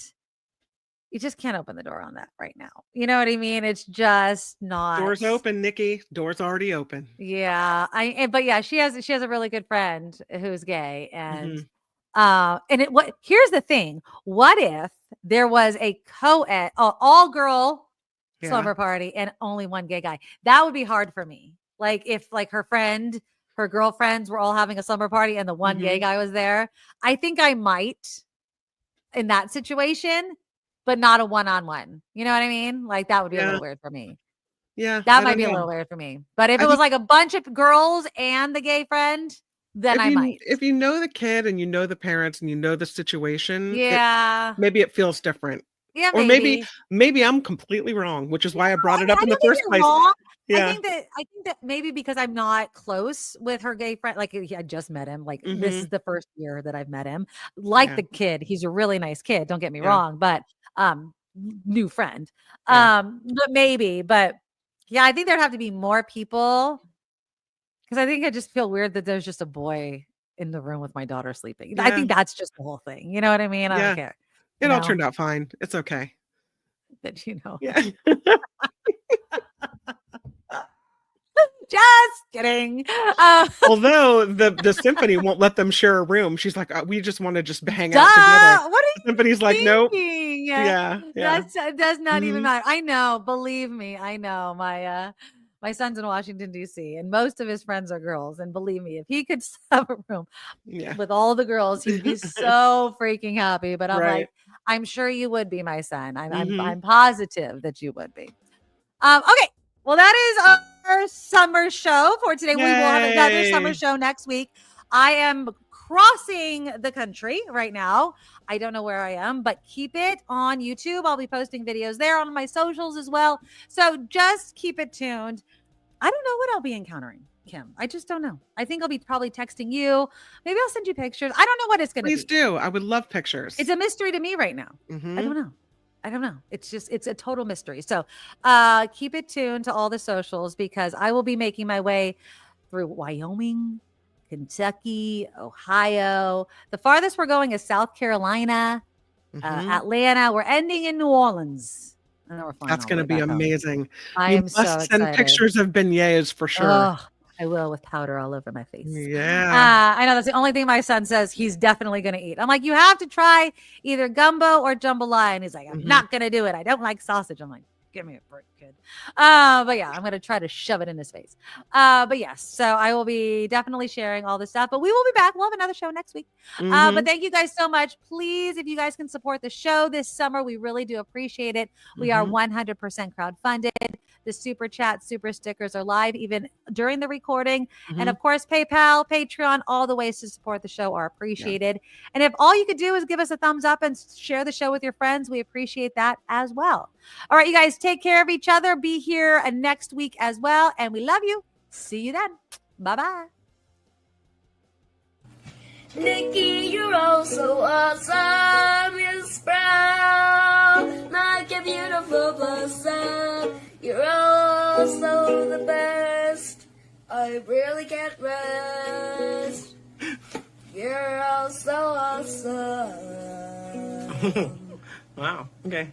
open the door on that right now. You know what I mean? It's just not. Doors open, Nikki. Doors already open. Yeah. But yeah, she has a really good friend who's gay. And here's the thing. What if there was a co-ed, all girl slumber party and only one gay guy? That would be hard for me. Like if like her girlfriends were all having a slumber party and the one gay guy was there. I think I might in that situation, but not a one-on-one. You know what I mean? Like that would be a little weird for me. Yeah. That might be a little weird for me. But if it was like a bunch of girls and the gay friend, then I might. If you know the kid and you know the parents and you know the situation, maybe it feels different. Yeah, or maybe I'm completely wrong, which is why I brought it up in the first place. Yeah. I think that maybe because I'm not close with her gay friend, like I just met him. Like this is the first year that I've met him. Like the kid, he's a really nice kid. Don't get me wrong, but new friend. But I think there'd have to be more people because I think I just feel weird that there's just a boy in the room with my daughter sleeping. Yeah. I think that's just the whole thing. You know what I mean? I don't care. It all turned out fine. It's okay. That Yeah. Just kidding. Although the symphony won't let them share a room. She's like, we just want to just hang out together. What are you Symphony's like, nope. thinking? Yeah. That does not even matter. I know. Believe me, I know. My son's in Washington, D.C., and most of his friends are girls. And believe me, if he could have a room with all the girls, he'd be so freaking happy. But I'm like, I'm sure you would be, my son. I'm positive that you would be. Okay. Well, that is our summer show for today. Yay. We will have another summer show next week. I am crossing the country right now. I don't know where I am, but keep it on YouTube. I'll be posting videos there on my socials as well. So just keep it tuned. I don't know what I'll be encountering, Kim. I just don't know. I think I'll be probably texting you. Maybe I'll send you pictures. I don't know what it's going to be. Please do. I would love pictures. It's a mystery to me right now. I don't know. It's a total mystery. So keep it tuned to all the socials because I will be making my way through Wyoming, Kentucky, Ohio. The farthest we're going is South Carolina, Atlanta. We're ending in New Orleans. That's going to be amazing. I am so excited. Send pictures of beignets for sure. Oh, I will, with powder all over my face. Yeah. I know that's the only thing my son says he's definitely going to eat. I'm like, you have to try either gumbo or jambalaya. And he's like, I'm not going to do it. I don't like sausage. I'm like, give me a break, kid. But yeah, I'm going to try to shove it in his face. But yes, so I will be definitely sharing all this stuff, but we will be back. We'll have another show next week. But thank you guys so much. Please, if you guys can support the show this summer, we really do appreciate it. We are 100% crowdfunded. The super chat, super stickers are live even during the recording. And of course, PayPal, Patreon, all the ways to support the show are appreciated. And if all you could do is give us a thumbs up and share the show with your friends, we appreciate that as well. All right, you guys, take care of each other. Be here next week as well. And we love you. See you then. Bye-bye. Nikki, you're all so awesome. You're sprout like a beautiful blossom. You're all so the best. I really can't rest. You're all so awesome. Wow. Okay.